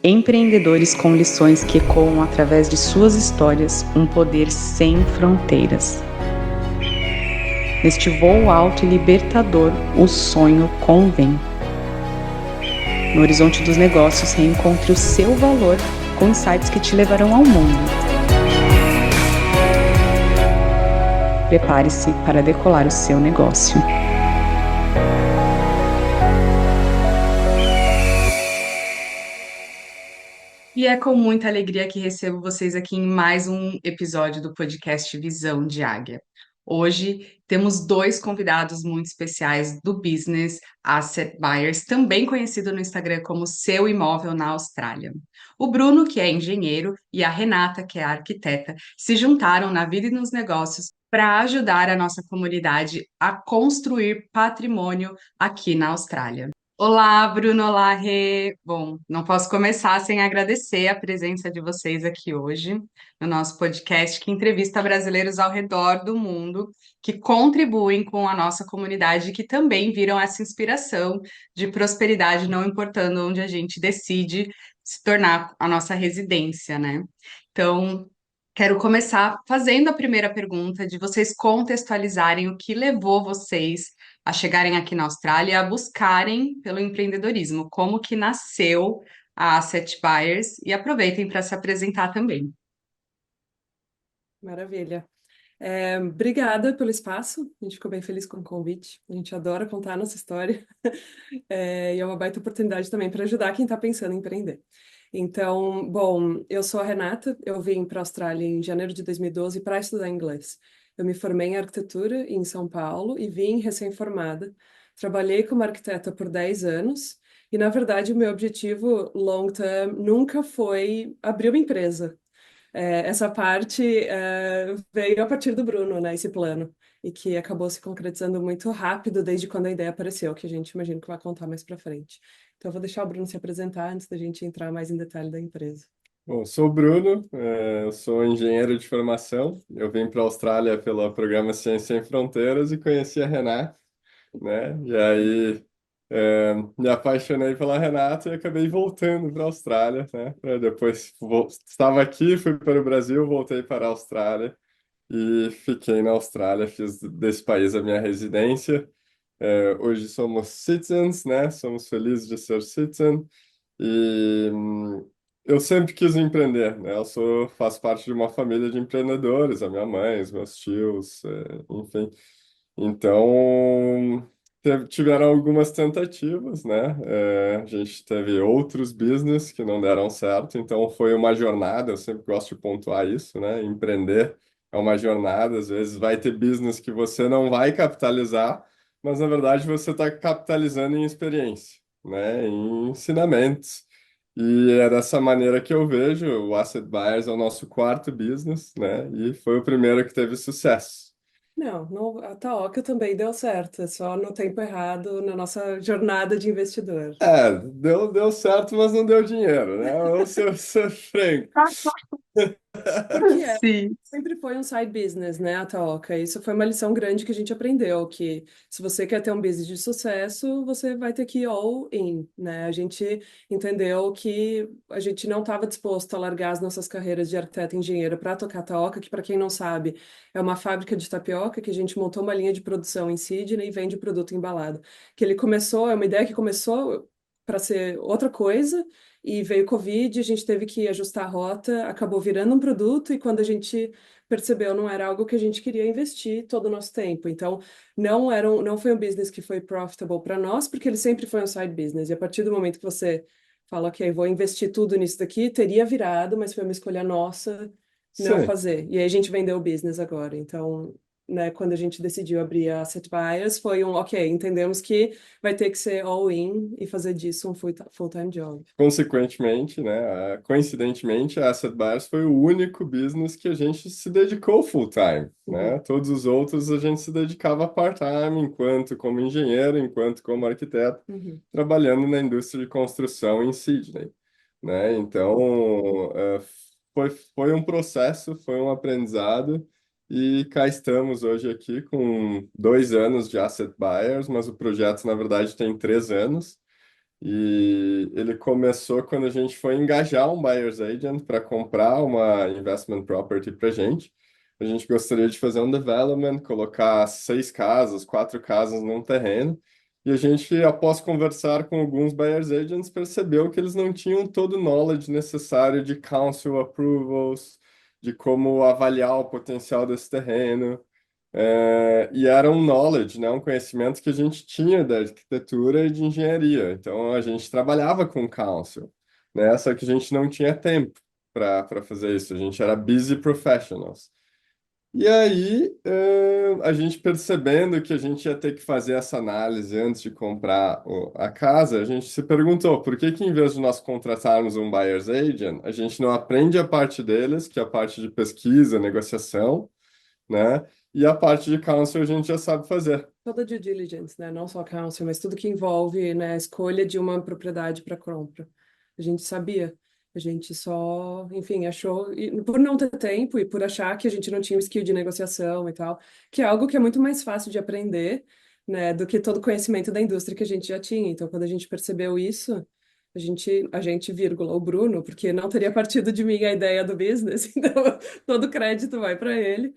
Empreendedores com lições que ecoam através de suas histórias um poder sem fronteiras. Neste voo alto e libertador, o sonho convém. No horizonte dos negócios, reencontre o seu valor com insights que te levarão ao mundo. Prepare-se para decolar o seu negócio. E é com muita alegria que recebo vocês aqui em mais um episódio do podcast Visão de Águia. Hoje temos dois convidados muito especiais do Business Asset Buyers, também conhecido no Instagram como Seu Imóvel na Austrália. O Bruno, que é engenheiro, e a Renata, que é arquiteta, se juntaram na vida e nos negócios para ajudar a nossa comunidade a construir patrimônio aqui na Austrália. Olá, Bruno, olá, Rê. Bom, não posso começar sem agradecer a presença de vocês aqui hoje no nosso podcast que entrevista brasileiros ao redor do mundo que contribuem com a nossa comunidade e que também viram essa inspiração de prosperidade, não importando onde a gente decide se tornar a nossa residência, né? Então, quero começar fazendo a primeira pergunta de vocês contextualizarem o que levou vocês a chegarem aqui na Austrália, a buscarem pelo empreendedorismo, como que nasceu a Asset Buyers, e aproveitem para se apresentar também. Maravilha. Obrigada pelo espaço, a gente ficou bem feliz com o convite, a gente adora contar a nossa história, e é uma baita oportunidade também para ajudar quem está pensando em empreender. Então, bom, eu sou a Renata, eu vim para a Austrália em janeiro de 2012 para estudar inglês. Eu me formei em arquitetura em São Paulo e vim recém-formada. Trabalhei como arquiteta por 10 anos e, na verdade, o meu objetivo long term nunca foi abrir uma empresa. Essa parte veio a partir do Bruno, né, esse plano, e que acabou se concretizando muito rápido desde quando a ideia apareceu, que a gente imagina que vai contar mais para frente. Então, eu vou deixar o Bruno se apresentar antes da gente entrar mais em detalhe da empresa. Bom, sou o Bruno, eu sou engenheiro de formação. Eu vim para a Austrália pelo programa Ciência Sem Fronteiras e conheci a Renata, né? E aí me apaixonei pela Renata e acabei voltando para a Austrália, né? Estava aqui, fui para o Brasil, voltei para a Austrália e fiquei na Austrália, fiz desse país a minha residência. Hoje somos citizens, né? Somos felizes de ser citizen. E eu sempre quis empreender, né? Faço parte de uma família de empreendedores, a minha mãe, os meus tios, enfim. Então, tiveram algumas tentativas, né? A gente teve outros business que não deram certo, então foi uma jornada, eu sempre gosto de pontuar isso, né? Empreender é uma jornada, às vezes vai ter business que você não vai capitalizar, mas na verdade você está capitalizando em experiência, né? Em ensinamentos. E é dessa maneira que eu vejo o Asset Buyers é o nosso quarto business, né? E foi o primeiro que teve sucesso. Não, a Taoca também deu certo, é só no tempo errado na nossa jornada de investidor. Deu certo, mas não deu dinheiro, né? Vamos ser franco. Porque Sim. sempre foi um side business, né, a Taoca? Isso foi uma lição grande que a gente aprendeu, que se você quer ter um business de sucesso, você vai ter que ir all in, né? A gente entendeu que a gente não estava disposto a largar as nossas carreiras de arquiteto e engenheiro para tocar a Taoca, que para quem não sabe, é uma fábrica de tapioca que a gente montou uma linha de produção em Sydney e vende produto embalado. Que ele começou, é uma ideia que começou para ser outra coisa, e veio Covid, a gente teve que ajustar a rota, acabou virando um produto, e quando a gente percebeu, não era algo que a gente queria investir todo o nosso tempo. Então, não foi um business que foi profitable para nós, porque ele sempre foi um side business. E a partir do momento que você fala, ok, vou investir tudo nisso daqui, teria virado, mas foi uma escolha nossa não Sim. fazer. E aí a gente vendeu o business agora. Então, né, quando a gente decidiu abrir a Asset Buyers, foi ok, entendemos que vai ter que ser all-in e fazer disso um full-time job. Consequentemente, né? Coincidentemente, a Asset Buyers foi o único business que a gente se dedicou full-time, né? Uhum. Todos os outros a gente se dedicava part-time, enquanto como engenheiro, enquanto como arquiteto, Uhum. trabalhando na indústria de construção em Sydney, né? Então, foi um processo, foi um aprendizado. E cá estamos hoje aqui com 2 anos de Asset Buyers, mas o projeto, na verdade, tem 3 anos. E ele começou quando a gente foi engajar um buyer's agent para comprar uma investment property para gente. A gente gostaria de fazer um development, colocar 6 casas, 4 casas num terreno. E a gente, após conversar com alguns buyer's agents, percebeu que eles não tinham todo o knowledge necessário de council approvals, de como avaliar o potencial desse terreno. E era um knowledge, né, um conhecimento que a gente tinha da arquitetura e de engenharia. Então a gente trabalhava com council, né, só que a gente não tinha tempo para fazer isso. A gente era busy professionals. E aí, a gente percebendo que a gente ia ter que fazer essa análise antes de comprar a casa, a gente se perguntou por que que em vez de nós contratarmos um buyer's agent, a gente não aprende a parte deles, que é a parte de pesquisa, negociação, né? E a parte de counsel a gente já sabe fazer. Toda due diligence, né? Não só counsel, mas tudo que envolve, né, a escolha de uma propriedade para compra. A gente sabia. A gente só, enfim, achou, e por não ter tempo e por achar que a gente não tinha o skill de negociação e tal, que é algo que é muito mais fácil de aprender, né, do que todo o conhecimento da indústria que a gente já tinha. Então, quando a gente percebeu isso, vírgula, o Bruno, porque não teria partido de mim a ideia do business, então todo crédito vai para ele,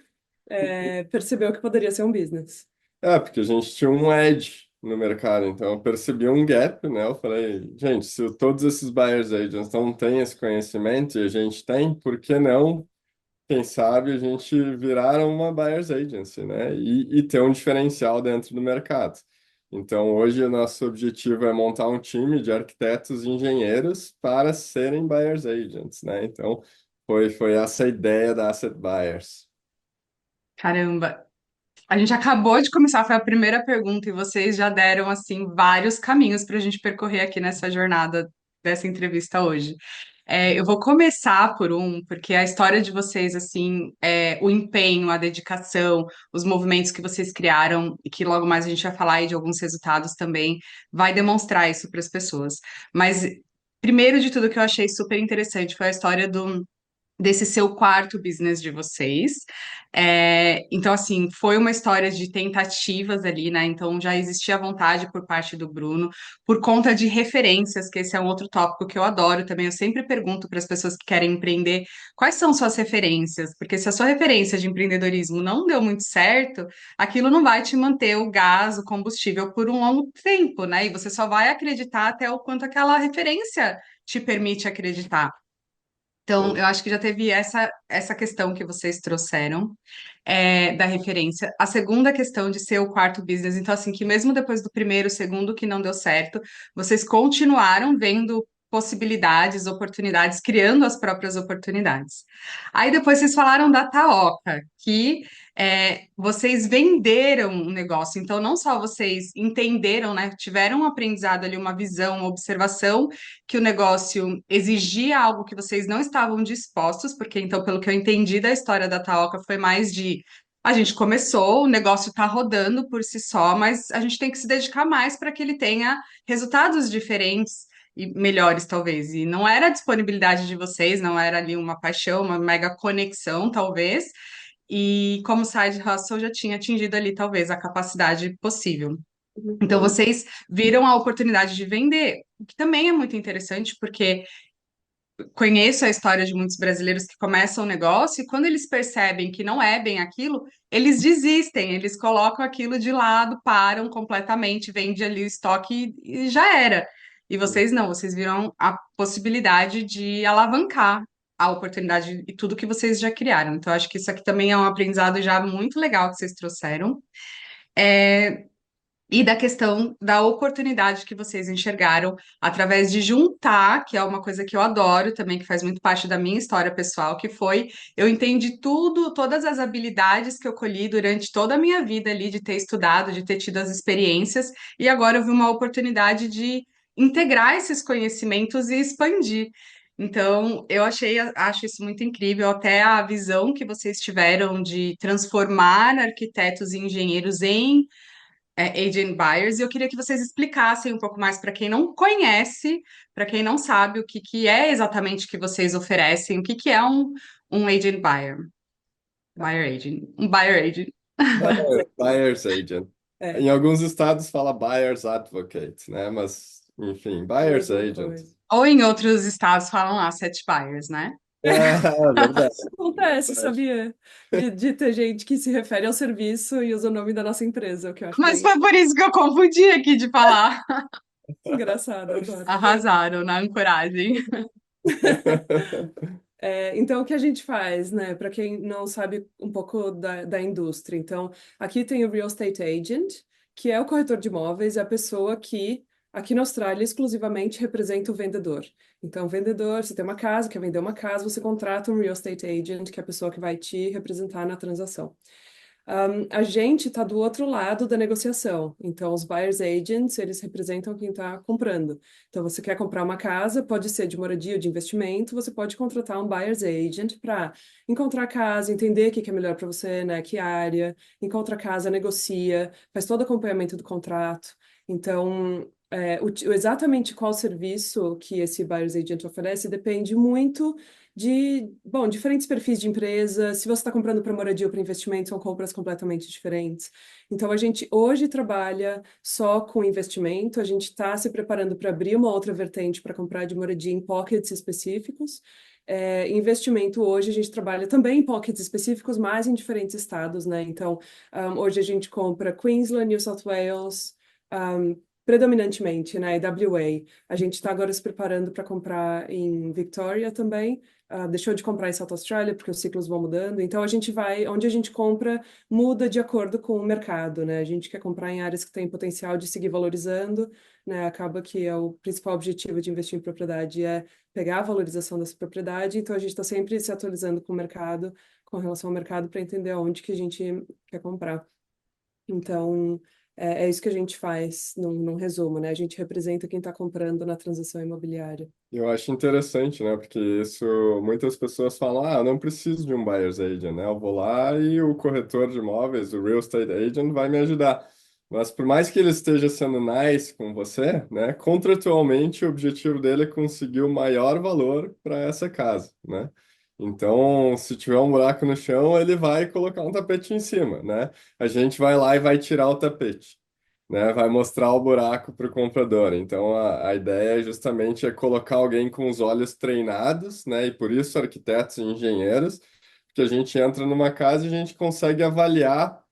percebeu que poderia ser um business. Porque a gente tinha um edge no mercado, então eu percebi um gap, né? Eu falei, gente, se todos esses buyers agents não têm esse conhecimento e a gente tem, por que não, quem sabe, a gente virar uma buyer's agency, né? E ter um diferencial dentro do mercado. Então, hoje, o nosso objetivo é montar um time de arquitetos e engenheiros para serem buyer's agents, né? Então, foi essa a ideia da Asset Buyers. Caramba, a gente acabou de começar, foi a primeira pergunta, e vocês já deram, assim, vários caminhos para a gente percorrer aqui nessa jornada dessa entrevista hoje. Eu vou começar por porque a história de vocês, assim, o empenho, a dedicação, os movimentos que vocês criaram, e que logo mais a gente vai falar aí de alguns resultados também, vai demonstrar isso para as pessoas. Mas, primeiro de tudo, que eu achei super interessante foi a história desse seu quarto business de vocês. Então, assim, foi uma história de tentativas ali, né? Então, já existia vontade por parte do Bruno, por conta de referências, que esse é um outro tópico que eu adoro também. Eu sempre pergunto para as pessoas que querem empreender quais são suas referências, porque se a sua referência de empreendedorismo não deu muito certo, aquilo não vai te manter o gás, o combustível por um longo tempo, né? E você só vai acreditar até o quanto aquela referência te permite acreditar. Então, Sim. eu acho que já teve essa questão que vocês trouxeram, da referência. A segunda questão de ser o quarto business, então, assim, que mesmo depois do primeiro, segundo que não deu certo, vocês continuaram vendo possibilidades, oportunidades, criando as próprias oportunidades. Aí depois vocês falaram da Taoca, que vocês venderam um negócio, então não só vocês entenderam, né, tiveram um aprendizado ali, uma visão, uma observação, que o negócio exigia algo que vocês não estavam dispostos, porque então, pelo que eu entendi da história da Taoca, foi mais de a gente começou, o negócio está rodando por si só, mas a gente tem que se dedicar mais para que ele tenha resultados diferentes e melhores, talvez. E não era a disponibilidade de vocês, não era ali uma paixão, uma mega conexão, talvez. E como side hustle já tinha atingido ali, talvez, a capacidade possível. Então, Sim. vocês viram a oportunidade de vender, o que também é muito interessante, porque conheço a história de muitos brasileiros que começam um negócio e quando eles percebem que não é bem aquilo, eles desistem, eles colocam aquilo de lado, param completamente, vende ali o estoque e já era. E vocês não, vocês viram a possibilidade de alavancar a oportunidade e tudo que vocês já criaram. Então, acho que isso aqui também é um aprendizado já muito legal que vocês trouxeram. E da questão da oportunidade que vocês enxergaram através de juntar, que é uma coisa que eu adoro também, que faz muito parte da minha história pessoal, que foi eu entendi tudo, todas as habilidades que eu colhi durante toda a minha vida ali, de ter estudado, de ter tido as experiências, e agora eu vi uma oportunidade de integrar esses conhecimentos e expandir. Então, acho isso muito incrível, até a visão que vocês tiveram de transformar arquitetos e engenheiros em agent buyers, e eu queria que vocês explicassem um pouco mais para quem não conhece, para quem não sabe o que, que é exatamente que vocês oferecem, o que, que é um agent buyer, buyer agent, um buyer agent. Buyer's agent. É, Em alguns estados fala buyer's advocate, né? Mas Enfim, buyer's Mesma agent. coisa. Ou em outros estados falam asset buyers, né? É, verdade, Acontece, verdade. sabia? De ter gente que se refere ao serviço e usa o nome da nossa empresa, o que eu acho Mas bem foi por isso que eu confundi aqui de falar. engraçado, adoro. Arrasaram na ancoragem. Então, o que a gente faz, né? Para quem não sabe um pouco da indústria. Então, aqui tem o Real Estate Agent, que é o corretor de imóveis, é a pessoa que, aqui na Austrália, exclusivamente representa o vendedor. Então, o vendedor, você tem uma casa, quer vender uma casa, você contrata um Real Estate Agent, que é a pessoa que vai te representar na transação. A gente está do outro lado da negociação. Então, os buyers agents, eles representam quem está comprando. Então, você quer comprar uma casa, pode ser de moradia ou de investimento, você pode contratar um buyer's agent para encontrar a casa, entender o que é melhor para você, né? Que área, encontra a casa, negocia, faz todo o acompanhamento do contrato. Então, exatamente qual serviço que esse buyer's agent oferece depende muito bom, diferentes perfis de empresa. Se você está comprando para moradia ou para investimento, são compras completamente diferentes. Então, a gente hoje trabalha só com investimento, a gente está se preparando para abrir uma outra vertente para comprar de moradia em pockets específicos. Investimento hoje a gente trabalha também em pockets específicos, mas em diferentes estados, né? Então, hoje a gente compra Queensland, New South Wales, predominantemente, né? WA. A gente está agora se preparando para comprar em Victoria também. Deixou de comprar em South Australia porque os ciclos vão mudando. Então a gente vai, onde a gente compra, muda de acordo com o mercado, né? A gente quer comprar em áreas que têm potencial de seguir valorizando, né? Acaba que é o principal objetivo de investir em propriedade é pegar a valorização dessa propriedade. Então a gente está sempre se atualizando com o mercado, com relação ao mercado, para entender aonde que a gente quer comprar. Então, é isso que a gente faz num resumo, né? A gente representa quem está comprando na transação imobiliária. Eu acho interessante, né? Porque isso, muitas pessoas falam, ah, eu não preciso de um buyer's agent, né? Eu vou lá e o corretor de imóveis, o real estate agent, vai me ajudar. Mas por mais que ele esteja sendo nice com você, né? Contratualmente, o objetivo dele é conseguir o maior valor para essa casa, né? Então, se tiver um buraco no chão, ele vai colocar um tapete em cima, né? A gente vai lá e vai tirar o tapete, né? Vai mostrar o buraco para o comprador. Então, a ideia justamente é colocar alguém com os olhos treinados, né? E por isso arquitetos e engenheiros, que a gente entra numa casa e a gente consegue avaliar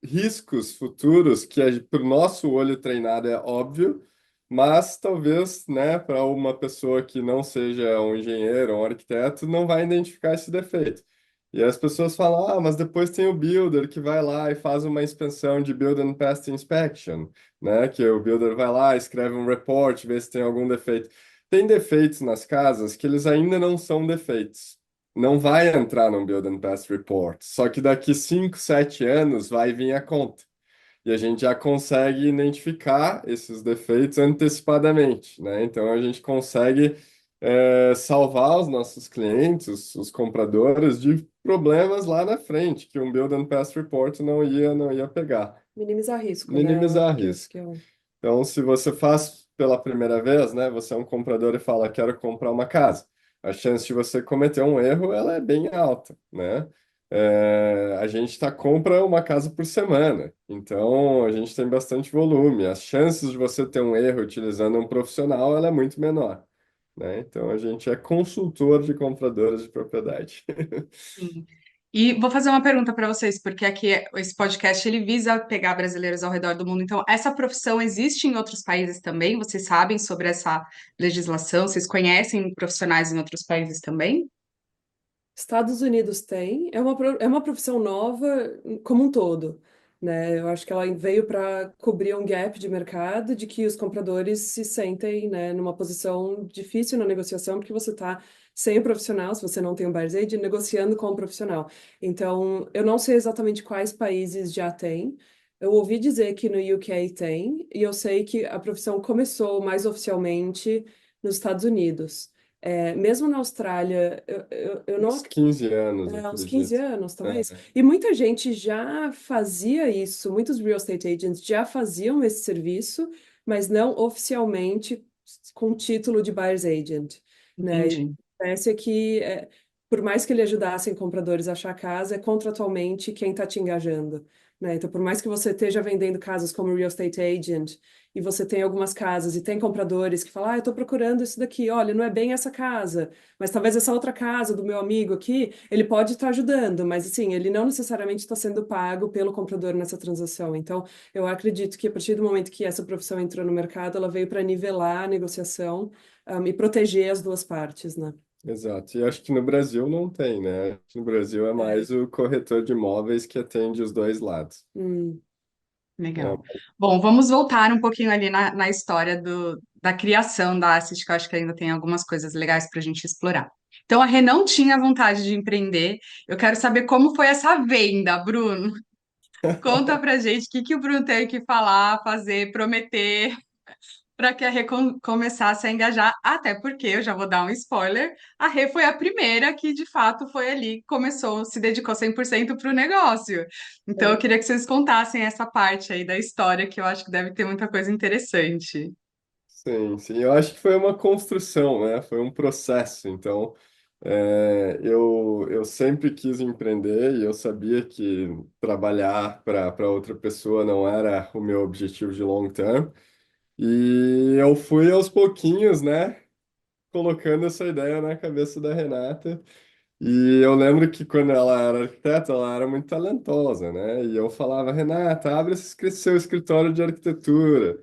riscos futuros que para o nosso olho treinado é óbvio, mas talvez, né, para uma pessoa que não seja um engenheiro ou um arquiteto, não vai identificar esse defeito. E as pessoas falam, ah, mas depois tem o builder que vai lá e faz uma inspeção de Build and Pest Inspection, né? Que o builder vai lá, escreve um report, vê se tem algum defeito. Tem defeitos nas casas que eles ainda não são defeitos, não vai entrar num Build and Pass Report. Só que daqui 5, 7 anos vai vir a conta. E a gente já consegue identificar esses defeitos antecipadamente, né? Então a gente consegue salvar os nossos clientes, os compradores, de problemas lá na frente, que um Build and Pass Report não ia pegar. Minimizar risco, né? Eu acho Minimizar que esse risco. que é o... Então, se você faz pela primeira vez, né, você é um comprador e fala, quero comprar uma casa, a chance de você cometer um erro, ela é bem alta, né? A gente compra uma casa por semana, então a gente tem bastante volume. As chances de você ter um erro utilizando um profissional, ela é muito menor, né? Então a gente é consultor de compradores de propriedade. Sim. E vou fazer uma pergunta para vocês, porque aqui esse podcast ele visa pegar brasileiros ao redor do mundo. Então, essa profissão existe em outros países também? Vocês sabem sobre essa legislação? Vocês conhecem profissionais em outros países também? Estados Unidos tem, é uma profissão nova como um todo, né? Eu acho que ela veio para cobrir um gap de mercado, de que os compradores se sentem, né, numa posição difícil na negociação, porque você está sem o profissional, se você não tem um buyer's agent, negociando com o profissional. Então, eu não sei exatamente quais países já tem. Eu ouvi dizer que no UK tem, e eu sei que a profissão começou mais oficialmente nos Estados Unidos. Mesmo na Austrália, eu não Uns 15 anos, uns 15 acredito. anos, talvez. É. E muita gente já fazia isso, muitos real estate agents já faziam esse serviço, mas não oficialmente com o título de buyer's agent, né? E Entendi. parece que, por mais que ele ajudasse compradores a achar casa, é contratualmente quem está te engajando. né? Então, por mais que você esteja vendendo casas como real estate agent, e você tem algumas casas e tem compradores que falam, eu estou procurando isso daqui, olha, não é bem essa casa, mas talvez essa outra casa do meu amigo aqui, ele pode estar ajudando, mas assim, ele não necessariamente está sendo pago pelo comprador nessa transação. Então, eu acredito que a partir do momento que essa profissão entrou no mercado, ela veio para nivelar a negociação, e proteger as duas partes, né? Exato. E acho que no Brasil não tem, né? Acho que no Brasil é É. mais o corretor de imóveis que atende os dois lados. Hum, Legal. É, Bom, vamos voltar um pouquinho ali na história da criação da Asset, que eu acho que ainda tem algumas coisas legais para a gente explorar. Então, a Rê não tinha vontade de empreender. Eu quero saber como foi essa venda, Bruno. Conta pra gente o que que o Bruno teve que falar, fazer, prometer para que a Rê começasse a engajar, até porque eu já vou dar um spoiler, a Rê foi a primeira que de fato foi ali, começou, se dedicou 100% para o negócio. Então eu é. queria que vocês contassem essa parte aí da história, que eu acho que deve ter muita coisa interessante. sim, sim. Eu acho que foi uma construção, né? Foi um processo. Então, eu sempre quis empreender e eu sabia que trabalhar para outra pessoa não era o meu objetivo de long term. E eu fui aos pouquinhos, né? Colocando essa ideia na cabeça da Renata. E eu lembro que quando ela era arquiteta, ela era muito talentosa, né? E eu falava, Renata, abre seu escritório de arquitetura,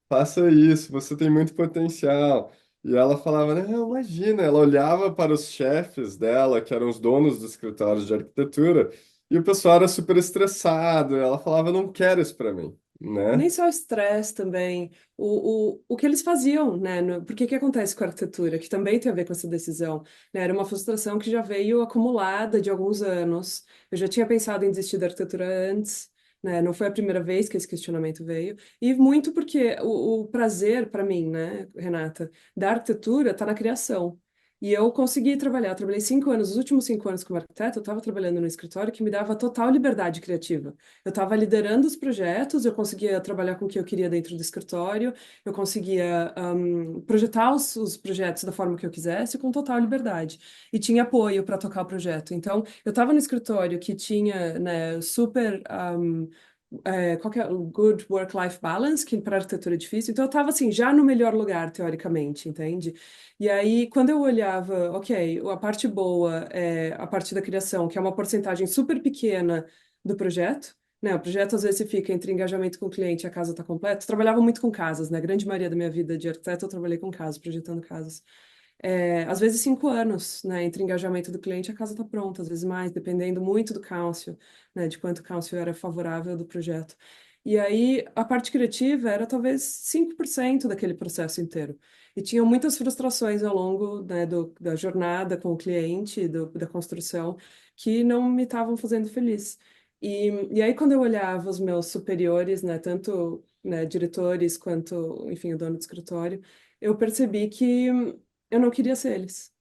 faça isso, você tem muito potencial. E ela falava, não, imagina, ela olhava para os chefes dela, que eram os donos dos escritórios de arquitetura, e o pessoal era super estressado. Ela falava, não quero isso para mim, né? Nem só o estresse também, o que eles faziam, né? Porque que acontece com a arquitetura, que também tem a ver com essa decisão, né? Era uma frustração que já veio acumulada de alguns anos. Eu já tinha pensado em desistir da arquitetura antes, né? Não foi a primeira vez que esse questionamento veio. E muito porque o prazer para mim, né, Renata, da arquitetura está na criação. E eu consegui trabalhar, trabalhei 5 anos, os últimos 5 anos como arquiteta, eu estava trabalhando no escritório que me dava total liberdade criativa. Eu estava liderando os projetos, eu conseguia trabalhar com o que eu queria dentro do escritório, eu conseguia projetar os projetos da forma que eu quisesse, com total liberdade. E tinha apoio para tocar o projeto. Então, eu estava no escritório que tinha, né, super. Qual que é o good work-life balance, que para arquitetura é difícil. Então, eu estava assim, já no melhor lugar, teoricamente, entende? E aí, quando eu olhava, ok, a parte boa é a parte da criação, que é uma porcentagem super pequena do projeto, né? O projeto às vezes fica entre engajamento com o cliente e a casa está completa. Eu trabalhava muito com casas, né? A grande maioria da minha vida de arquiteto eu trabalhei com casas, projetando casas. Às vezes 5 anos, né? Entre engajamento do cliente e a casa está pronta, às vezes mais, dependendo muito do council, né? De quanto o council era favorável do projeto. E aí a parte criativa era talvez 5% daquele processo inteiro. E tinham muitas frustrações ao longo, né, da jornada com o cliente, da construção, que não me estavam fazendo feliz. E aí, quando eu olhava os meus superiores, né, tanto, né, diretores quanto, enfim, o dono do escritório, eu percebi que eu não queria ser eles.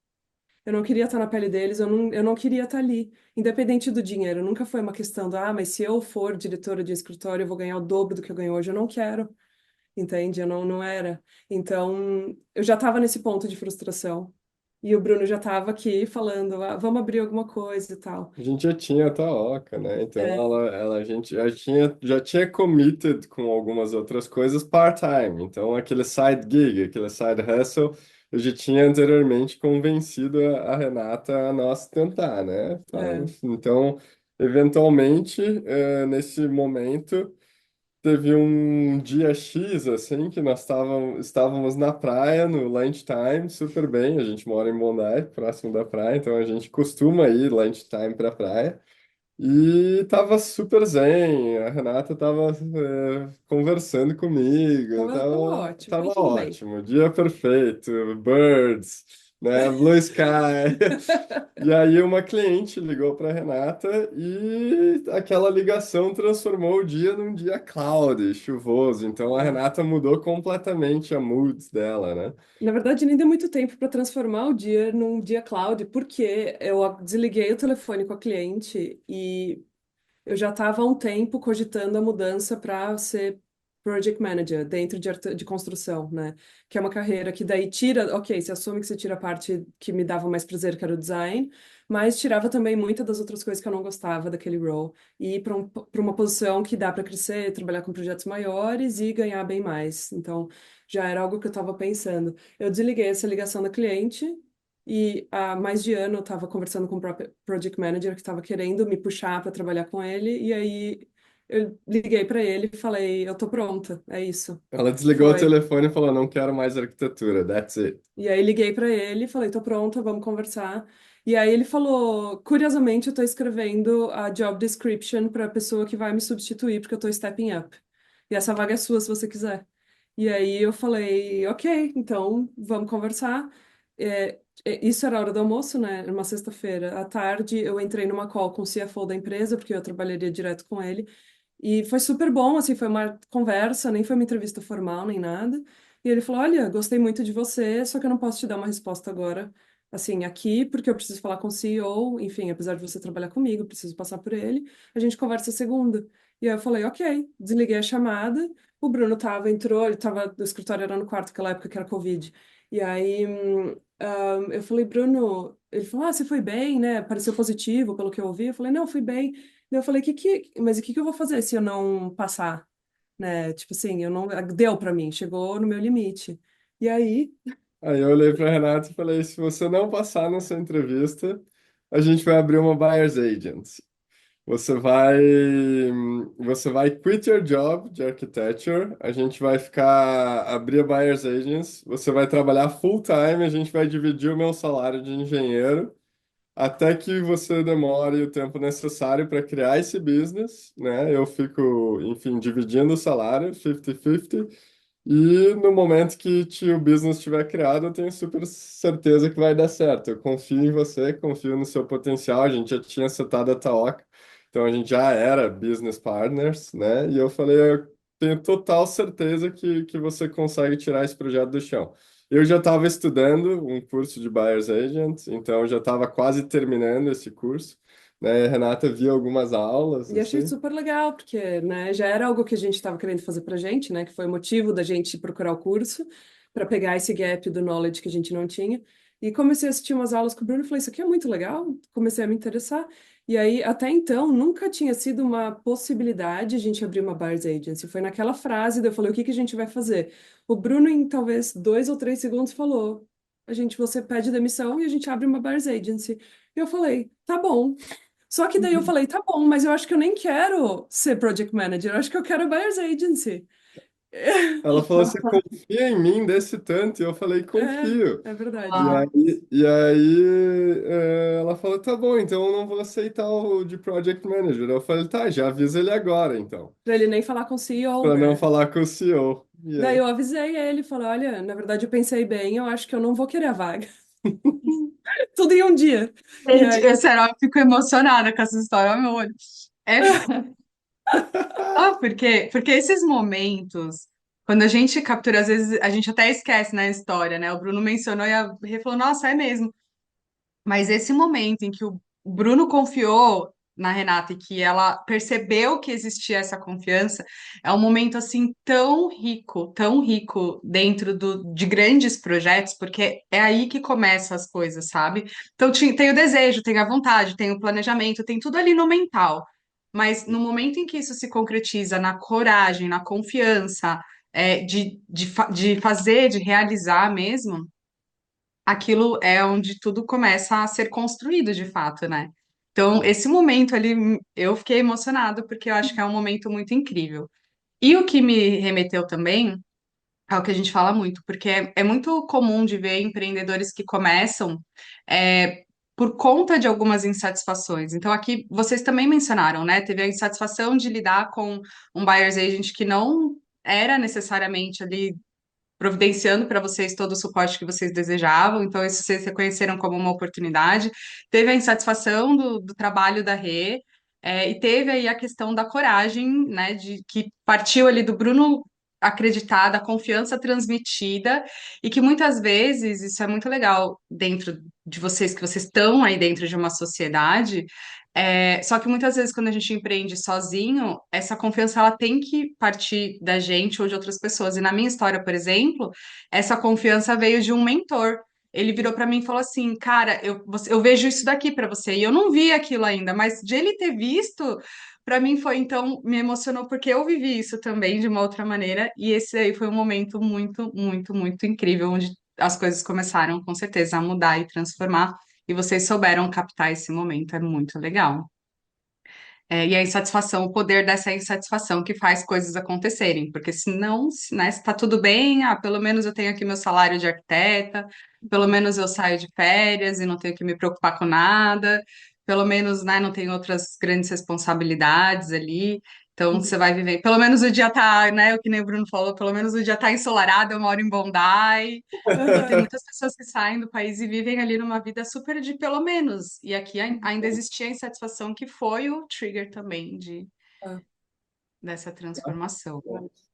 Eu não queria estar na pele deles, eu não queria estar ali, independente do dinheiro. Nunca foi uma questão do, mas se eu for diretora de escritório, eu vou ganhar o dobro do que eu ganho hoje. Eu não quero, entende? Eu não era. Então, eu já estava nesse ponto de frustração. E o Bruno já estava aqui falando, vamos abrir alguma coisa e tal. A gente já tinha a Taoca, né? Então É, a gente já tinha committed com algumas outras coisas part-time. Então aquele side gig, aquele side hustle, eu já tinha anteriormente convencido a Renata a nós tentar, né? é. Então, eventualmente, nesse momento, teve um dia X, assim, que nós estávamos na praia, no lunchtime, super bem. A gente mora em Bondi, próximo da praia, então a gente costuma ir lunchtime para a praia. E tava super zen, a Renata tava conversando comigo, Tava tava, ótimo, tava tava tudo bem. ótimo, dia perfeito, birds, né, blue sky. E aí uma cliente ligou para Renata e aquela ligação transformou o dia num dia cloudy, chuvoso. Então a É. Renata mudou completamente a mood dela, né? Na verdade, nem deu muito tempo para transformar o dia num dia cloud, porque eu desliguei o telefone com a cliente e eu já estava há um tempo cogitando a mudança para ser Project Manager dentro de construção, né? Que é uma carreira que daí tira, ok, você assume que você tira a parte que me dava mais prazer, que era o design, mas tirava também muitas das outras coisas que eu não gostava daquele role. E ir para uma posição que dá para crescer, trabalhar com projetos maiores e ganhar bem mais. Então, já era algo que eu estava pensando. Eu desliguei essa ligação da cliente e há mais de ano eu estava conversando com o próprio Project Manager que estava querendo me puxar para trabalhar com ele, e aí eu liguei para ele e falei, eu tô pronta, é isso. Ela desligou o Foi. telefone e falou, não quero mais arquitetura, that's it. E aí liguei para ele e falei, tô pronta, vamos conversar. E aí ele falou, curiosamente, eu tô escrevendo a job description para a pessoa que vai me substituir, porque eu tô stepping up. E essa vaga é sua se você quiser. E aí eu falei, ok, então vamos conversar. Isso era a hora do almoço, né? Numa sexta-feira. À tarde eu entrei numa call com o CFO da empresa, porque eu trabalharia direto com ele. E foi super bom, assim, foi uma conversa, nem foi uma entrevista formal, nem nada. E ele falou: Olha, gostei muito de você, só que eu não posso te dar uma resposta agora, assim, aqui, porque eu preciso falar com o CEO. Enfim, apesar de você trabalhar comigo, eu preciso passar por ele. A gente conversa segunda. E aí eu falei: Ok, desliguei a chamada. O Bruno entrou, ele tava, o escritório era no quarto, naquela época que era Covid. E aí eu falei: Bruno, ele falou: Ah, você foi bem, né? Pareceu positivo pelo que eu ouvi. Eu falei: Não, fui bem. Daí eu falei: Mas o que que eu vou fazer se eu não passar? Né? Tipo assim, eu não deu pra mim, chegou no meu limite. E aí, Aí eu olhei para Renata e falei, se você não passar nessa entrevista, a gente vai abrir uma buyer's agency. Você vai, você vai quit your job de architecture, a gente vai abrir a buyer's agency, você vai trabalhar full time, a gente vai dividir o meu salário de engenheiro até que você demore o tempo necessário para criar esse business, né? Eu fico, enfim, dividindo o salário, 50-50, e no momento que o business estiver criado, eu tenho super certeza que vai dar certo. Eu confio em você, confio no seu potencial. A gente já tinha setado a Taoca, então a gente já era business partners, né? E eu falei, eu tenho total certeza que você consegue tirar esse projeto do chão. Eu já estava estudando um curso de Buyer's Agent, então eu já estava quase terminando esse curso, né? A Renata via algumas aulas, e achei assim. super legal, porque, né, já era algo que a gente estava querendo fazer pra gente, né, que foi o motivo da gente procurar o curso, para pegar esse gap do knowledge que a gente não tinha. E comecei a assistir umas aulas com o Bruno e falei, isso aqui é muito legal, comecei a me interessar. E aí, até então, nunca tinha sido uma possibilidade a gente abrir uma buyer's agency. Foi naquela frase, daí eu falei, o que que a gente vai fazer? O Bruno, em talvez 2 ou 3 segundos, falou, você pede demissão e a gente abre uma buyer's agency. E eu falei, tá bom. Só que daí eu falei, tá bom, mas eu acho que eu nem quero ser project manager, eu acho que eu quero buyer's agency. Ela falou, você confia em mim desse tanto? E eu falei, confio. É verdade. E aí ela falou, tá bom, então eu não vou aceitar o de Project Manager. Eu falei, tá, já avisa ele agora, então. Pra ele nem falar com o CEO, Para não né? falar com o CEO. E Daí aí, eu avisei ele, falei, olha, na verdade eu pensei bem, eu acho que eu não vou querer a vaga. Tudo em um dia. E Gente, aí, eu, sério, eu fico emocionada com essa história, olha meu olho. É, porque esses momentos, quando a gente captura, às vezes a gente até esquece na história, né? O Bruno mencionou e a Rê falou, nossa, é mesmo. Mas esse momento em que o Bruno confiou na Renata e que ela percebeu que existia essa confiança, é um momento assim tão rico dentro de grandes projetos, porque é aí que começam as coisas, sabe? Então tem o desejo, tem a vontade, tem o planejamento, tem tudo ali no mental. Mas no momento em que isso se concretiza na coragem, na confiança, de fazer, de realizar mesmo, aquilo é onde tudo começa a ser construído de fato, né? Então, esse momento ali, eu fiquei emocionada porque eu acho que é um momento muito incrível. E o que me remeteu também ao que a gente fala muito, porque é muito comum de ver empreendedores que começam por conta de algumas insatisfações. Então, aqui vocês também mencionaram, né? Teve a insatisfação de lidar com um buyer's agent que não era necessariamente ali providenciando para vocês todo o suporte que vocês desejavam, então isso vocês reconheceram como uma oportunidade. Teve a insatisfação do trabalho da Rê, e teve aí a questão da coragem, né, de que partiu ali do Bruno acreditar, da confiança transmitida, e que muitas vezes, isso é muito legal dentro de vocês, que vocês estão aí dentro de uma sociedade, Só que muitas vezes, quando a gente empreende sozinho, essa confiança ela tem que partir da gente ou de outras pessoas. E na minha história, por exemplo, essa confiança veio de um mentor. Ele virou para mim e falou assim: Cara, eu vejo isso daqui para você. E eu não vi aquilo ainda, mas de ele ter visto, para mim foi então, me emocionou porque eu vivi isso também de uma outra maneira. E esse aí foi um momento muito, muito, muito incrível, onde as coisas começaram com certeza a mudar e transformar. E vocês souberam captar esse momento, é muito legal. E a insatisfação, o poder dessa insatisfação que faz coisas acontecerem, porque senão, né, se tá tudo bem, pelo menos eu tenho aqui meu salário de arquiteta, pelo menos eu saio de férias e não tenho que me preocupar com nada, pelo menos, né, não tenho outras grandes responsabilidades ali. Então, você vai viver. Pelo menos o dia tá, né? O que nem o Bruno falou, pelo menos o dia tá ensolarado, eu moro em Bondi. E tem Aham. muitas pessoas que saem do país e vivem ali numa vida super de pelo menos. E aqui ainda existia a insatisfação que foi o trigger também Ah, dessa transformação.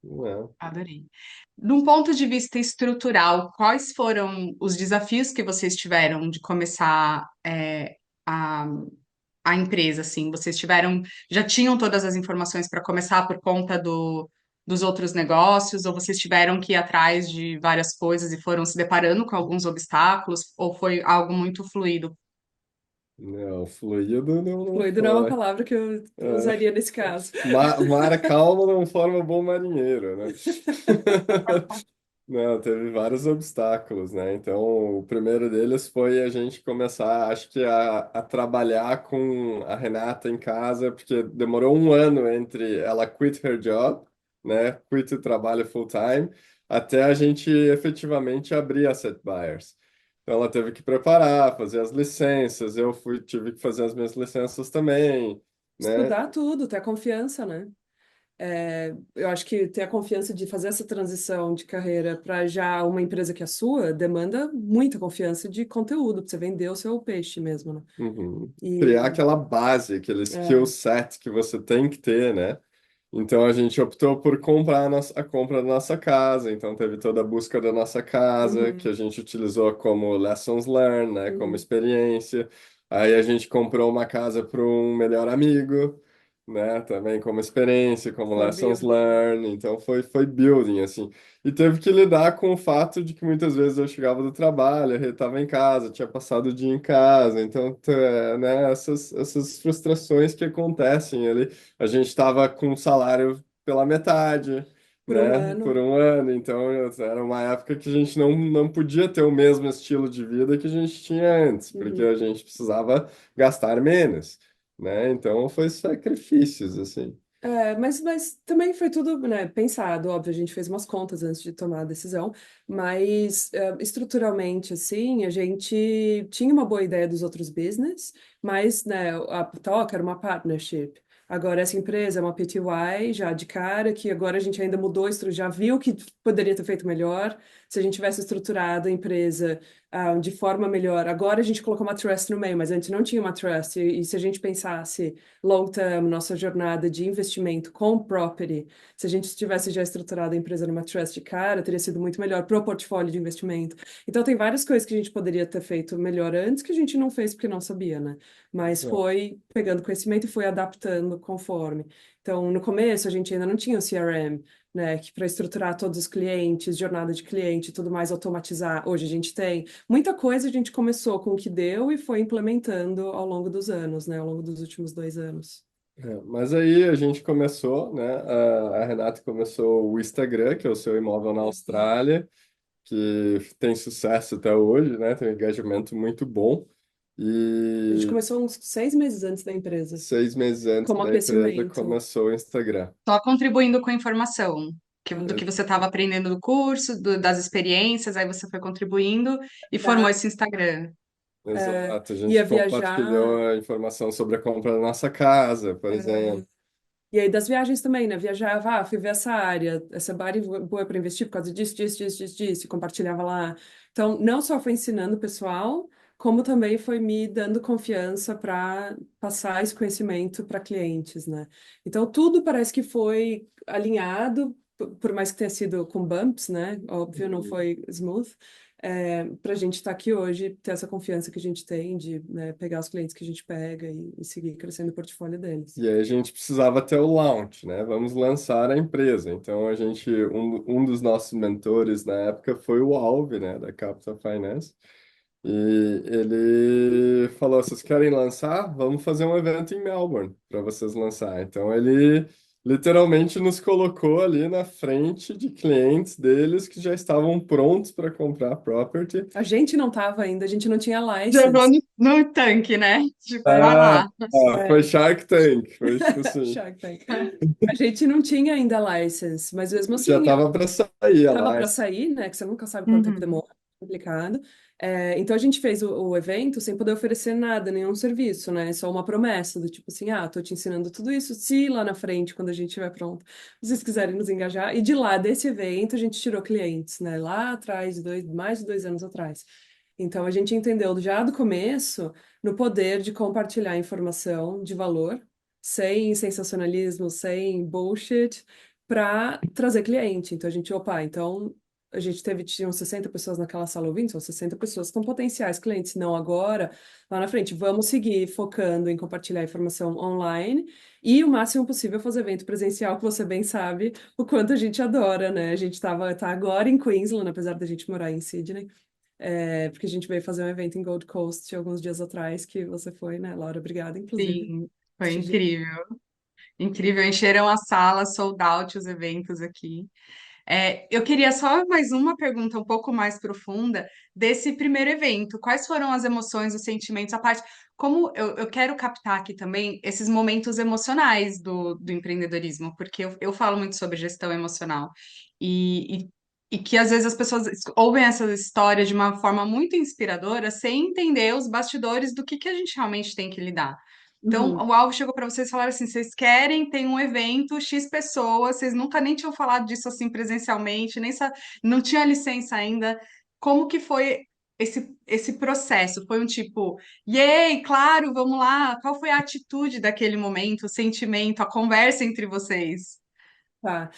Não. Adorei. Num ponto de vista estrutural, quais foram os desafios que vocês tiveram de começar a, a empresa, assim? Vocês já tinham todas as informações para começar por conta dos outros negócios, ou vocês tiveram que ir atrás de várias coisas e foram se deparando com alguns obstáculos, ou foi algo muito fluido? Não, fluido não fluido não é uma foi. palavra que eu É. usaria nesse caso. Mar calmo não forma bom marinheiro, né? Não, teve vários obstáculos, né? Então, o primeiro deles foi a gente começar, acho que, a trabalhar com a Renata em casa, porque demorou um ano entre ela quit her job, né? Quit o trabalho full-time, até a gente efetivamente abrir a Set Buyers. Então, ela teve que preparar, fazer as licenças, tive que fazer as minhas licenças também, né? Estudar tudo, ter a confiança, né? Eu acho que ter a confiança de fazer essa transição de carreira para já uma empresa que é sua demanda muita confiança de conteúdo para você vender o seu peixe mesmo, né? Uhum. Criar E aquela base, aquele skill é, set que você tem que ter, né? Então a gente optou por comprar a compra da nossa casa. Então teve toda a busca da nossa casa, que uhum, a gente utilizou como lessons learned, né? Como uhum, experiência. Aí a gente comprou uma casa para um melhor amigo, né? Também como experiência, como for lessons building. learned. Então foi building, assim. E teve que lidar com o fato de que muitas vezes eu chegava do trabalho, eu estava em casa, tinha passado o dia em casa. Então, né? Essas frustrações que acontecem ali. A gente estava com o salário pela metade, Por um né? Por ano. um ano. Então, era uma época que a gente não podia ter o mesmo estilo de vida que a gente tinha antes, porque Uhum. a gente precisava gastar menos, né? Então, foi sacrifícios, assim. Mas também foi tudo, né, pensado, óbvio, a gente fez umas contas antes de tomar a decisão, mas estruturalmente, assim, a gente tinha uma boa ideia dos outros business, mas, né, a Toca era uma partnership. Agora, essa empresa é uma PTY, já de cara, que agora a gente ainda mudou, já viu que poderia ter feito melhor. Se a gente tivesse estruturado a empresa de forma melhor. Agora a gente colocou uma trust no meio, mas antes não tinha uma trust. E se a gente pensasse long term, nossa jornada de investimento com property, se a gente tivesse já estruturado a empresa numa trust de cara, teria sido muito melhor para o portfólio de investimento. Então tem várias coisas que a gente poderia ter feito melhor antes que a gente não fez porque não sabia, né? Mas É. foi pegando conhecimento e foi adaptando conforme. Então, no começo, a gente ainda não tinha o CRM, né, que para estruturar todos os clientes, jornada de cliente, tudo mais automatizar. Hoje a gente tem muita coisa, a gente começou com o que deu e foi implementando ao longo dos anos, né, ao longo dos últimos 2 anos. Mas aí a gente começou, né? A Renata começou o Instagram, que é o seu imóvel na Austrália, que tem sucesso até hoje, né? Tem um engajamento muito bom. A gente E começou uns 6 meses antes da empresa, 6 meses antes como da empresa aquecimento. começou o Instagram. Só contribuindo com a informação do que Ah, você estava aprendendo do curso, das experiências, aí você foi contribuindo e formou tá. esse Instagram. Exato, a gente Ia compartilhou viajar. a informação sobre a compra da nossa casa, por exemplo. E aí das viagens também, né? Viajava, fui ver essa área boa para investir por causa disso, disso, disso, disso, disso, e compartilhava lá. Então, não só foi ensinando o pessoal, como também foi me dando confiança para passar esse conhecimento para clientes, né? Então, tudo parece que foi alinhado, por mais que tenha sido com bumps, né? Óbvio, não foi smooth. para a gente estar aqui hoje, ter essa confiança que a gente tem de, né, pegar os clientes que a gente pega e seguir crescendo o portfólio deles. E aí a gente precisava ter o launch, né? Vamos lançar a empresa. Então um dos nossos mentores na época foi o Alve, né, da Capital Finance. E ele falou: vocês querem lançar? Vamos fazer um evento em Melbourne para vocês lançar. Então ele literalmente nos colocou ali na frente de clientes deles que já estavam prontos para comprar property. A gente não estava ainda, a gente não tinha Jogou license. no tanque, né? Tipo, vai Ah, lá. foi Shark Tank, foi tipo assim, Shark Tank. A gente não tinha ainda license, mas mesmo já assim, tava para sair a tava para license. sair, né? Que você nunca sabe quanto tempo Uhum. demora, é complicado. Então a gente fez o evento sem poder oferecer nada, nenhum serviço, né? Só uma promessa do tipo assim, tô te ensinando tudo isso, se lá na frente, quando a gente estiver pronto, vocês quiserem nos engajar. E de lá desse evento a gente tirou clientes, né? Lá atrás, mais de 2 anos atrás. Então a gente entendeu já do começo no poder de compartilhar informação de valor, sem sensacionalismo, sem bullshit para trazer cliente. Então a gente, então a gente tinham 60 pessoas naquela sala ouvindo, são 60 pessoas que são potenciais clientes, não agora, lá na frente. Vamos seguir focando em compartilhar informação online e o máximo possível fazer evento presencial, que você bem sabe o quanto a gente adora, né? A gente tá agora em Queensland, apesar da gente morar em Sydney. Porque a gente veio fazer um evento em Gold Coast alguns dias atrás, que você foi, né, Laura? Obrigada, inclusive. Sim, foi Prestigiar. incrível. Incrível, encheram a sala, sold out os eventos aqui. Eu queria só mais uma pergunta um pouco mais profunda desse primeiro evento. Quais foram as emoções, os sentimentos, a parte. Como eu quero captar aqui também esses momentos emocionais do empreendedorismo, porque eu falo muito sobre gestão emocional e que às vezes as pessoas ouvem essas histórias de uma forma muito inspiradora sem entender os bastidores do que a gente realmente tem que lidar. Então, Uhum. o Alvo chegou para vocês e falaram assim: vocês querem, tem um evento, X pessoas, vocês nunca nem tinham falado disso assim presencialmente, não tinha licença ainda. Como que foi esse processo? Foi um tipo, yay, claro, vamos lá. Qual foi a atitude daquele momento, o sentimento, a conversa entre vocês? Tá.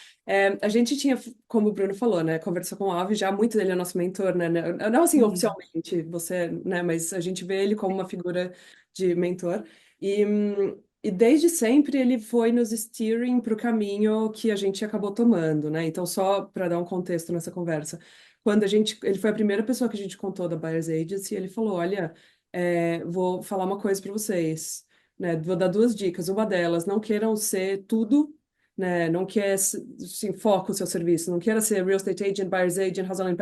A gente tinha, como o Bruno falou, né, conversou com o Alves, já muito dele é nosso mentor, né, não assim Uhum. oficialmente, você, né, mas a gente vê ele como uma figura de mentor, e desde sempre ele foi nos steering para o caminho que a gente acabou tomando, né, então só para dar um contexto nessa conversa, ele foi a primeira pessoa que a gente contou da Buyer's Agency, e ele falou, olha, vou falar uma coisa para vocês, né, vou dar duas dicas, uma delas, não queiram ser tudo, né? Não quer, assim, foca o seu serviço, não queira ser real estate agent, buyer's agent, house owner,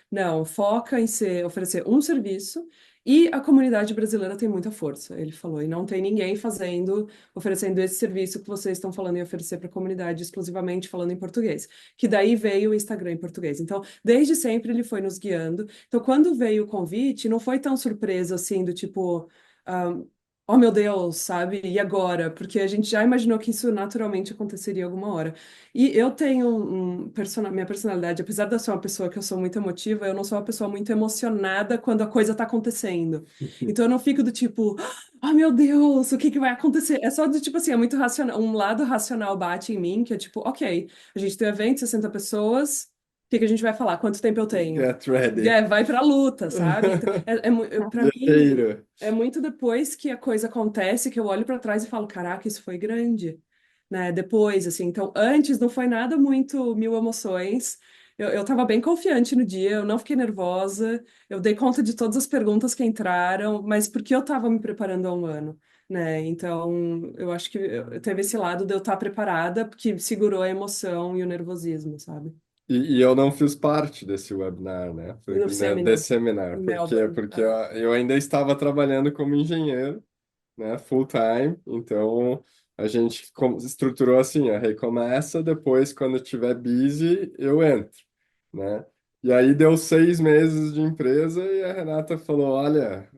não, foca em oferecer um serviço e a comunidade brasileira tem muita força, ele falou, e não tem ninguém oferecendo esse serviço que vocês estão falando em oferecer para a comunidade exclusivamente falando em português, que daí veio o Instagram em português. Então, desde sempre ele foi nos guiando. Então, quando veio o convite, não foi tão surpresa assim do tipo, ah, oh meu Deus, sabe? E agora? Porque a gente já imaginou que isso naturalmente aconteceria alguma hora. E eu tenho minha personalidade, apesar de eu ser uma pessoa que eu sou muito emotiva, eu não sou uma pessoa muito emocionada quando a coisa tá acontecendo. Então eu não fico do tipo, oh meu Deus, o que que vai acontecer? É só do tipo assim, é muito racional, um lado racional bate em mim, que é tipo, ok, a gente tem um evento, 60 pessoas, o que que a gente vai falar? Quanto tempo eu tenho? Get ready. Vai pra luta, sabe? Então, para mim, Guerreiro. é muito depois que a coisa acontece que eu olho para trás e falo, caraca, isso foi grande, né? Depois, assim, então antes não foi nada muito mil emoções. Eu tava bem confiante no dia, eu não fiquei nervosa, eu dei conta de todas as perguntas que entraram, mas porque eu tava me preparando há um ano, né? Então, eu acho que teve esse lado de eu estar preparada, porque segurou a emoção e o nervosismo, sabe? E eu não fiz parte desse webinar, né? No Né, seminar, desse seminar. em Por quê? Melbourne. Porque eu ainda estava trabalhando como engenheiro, né? Full time. Então, a gente estruturou assim, a recomeça, depois, quando tiver busy, eu entro, né? E aí deu 6 meses de empresa e a Renata falou, olha,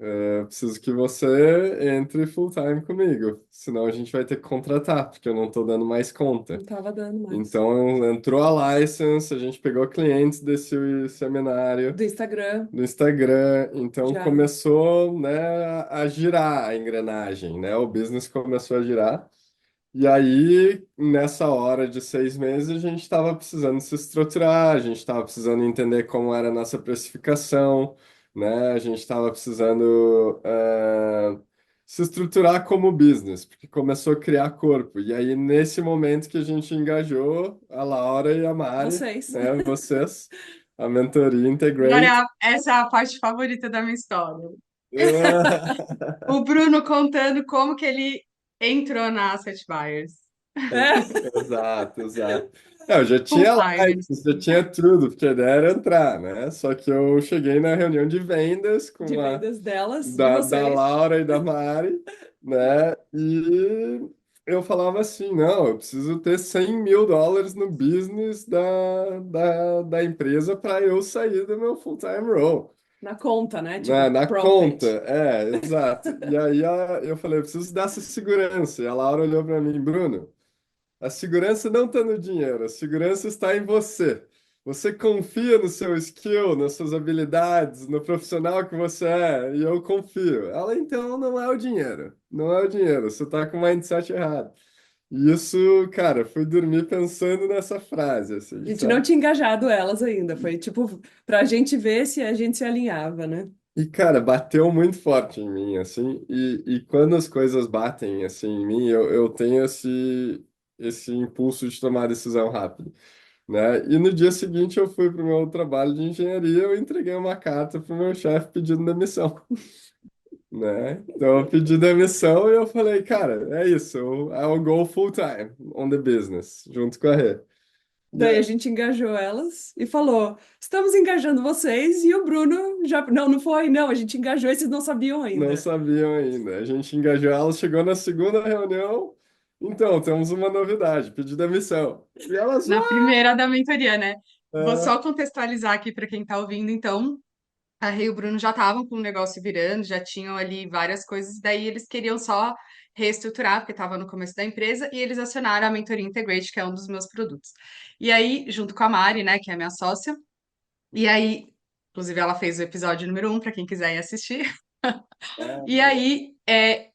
preciso que você entre full time comigo, senão a gente vai ter que contratar, porque eu não estou dando mais conta. Não tava dando mais. Então, entrou a license, a gente pegou clientes desse seminário Do Instagram, no Instagram, então já. começou, né, a girar a engrenagem, né? O business começou a girar. E aí, nessa hora de 6 meses, a gente estava precisando se estruturar, a gente estava precisando entender como era a nossa precificação, né? A gente estava precisando se estruturar como business, porque começou a criar corpo. E aí, nesse momento que a gente engajou a Laura e a Mari, Vocês. né? Vocês, a mentoria Agora, Integrate. essa é a parte favorita da minha história. O Bruno contando como que ele entrou na Asset Buyers. É, Exato, exato. Eu já Full tinha time. likes, já tinha tudo, porque a ideia era entrar, né? Só que eu cheguei na reunião de vendas de com a vendas delas, de da vocês. Laura e da Mari, né? E eu falava assim, não, eu preciso ter US$ 100.000 no business da empresa para eu sair do meu full-time role. Na conta, né? Na, Tipo, na conta, profit. exato. E aí eu falei, eu preciso dessa segurança. E a Laura olhou para mim, Bruno. A segurança não está no dinheiro, a segurança está em você. Você confia no seu skill, nas suas habilidades, no profissional que você é, e eu confio. Ela, então, não é o dinheiro. Não é o dinheiro, você está com o mindset errado. E isso, cara, fui dormir pensando nessa frase, A assim, gente não sabe? tinha engajado elas ainda. Foi tipo, pra gente ver se a gente se alinhava, né? E, cara, bateu muito forte em mim, assim, e quando as coisas batem, assim, em mim, eu tenho esse impulso de tomar decisão rápida, né? E no dia seguinte eu fui para o meu trabalho de engenharia, eu entreguei uma carta para o meu chefe pedindo demissão, né? Então eu pedi demissão e eu falei, cara, é isso, I'll go full time on the business, junto com a Rê. E Daí a aí, gente engajou elas e falou: estamos engajando vocês, e o Bruno já. Não, não foi, não, a gente engajou e vocês não sabiam não ainda. sabiam ainda. A gente engajou ela, chegou na segunda reunião, então temos uma novidade, pedi demissão. E elas, Na primeira da mentoria, né? Vou "Ah, só contextualizar aqui para quem está ouvindo, então. A Rei e o Bruno já estavam com o negócio virando, já tinham ali várias coisas, daí eles queriam só reestruturar, porque estava no começo da empresa, e eles acionaram a Mentoria Integrate, que é um dos meus produtos. E aí, junto com a Mari, né, que é a minha sócia, e aí, inclusive, ela fez o episódio número 1, para quem quiser ir assistir. E ah, aí,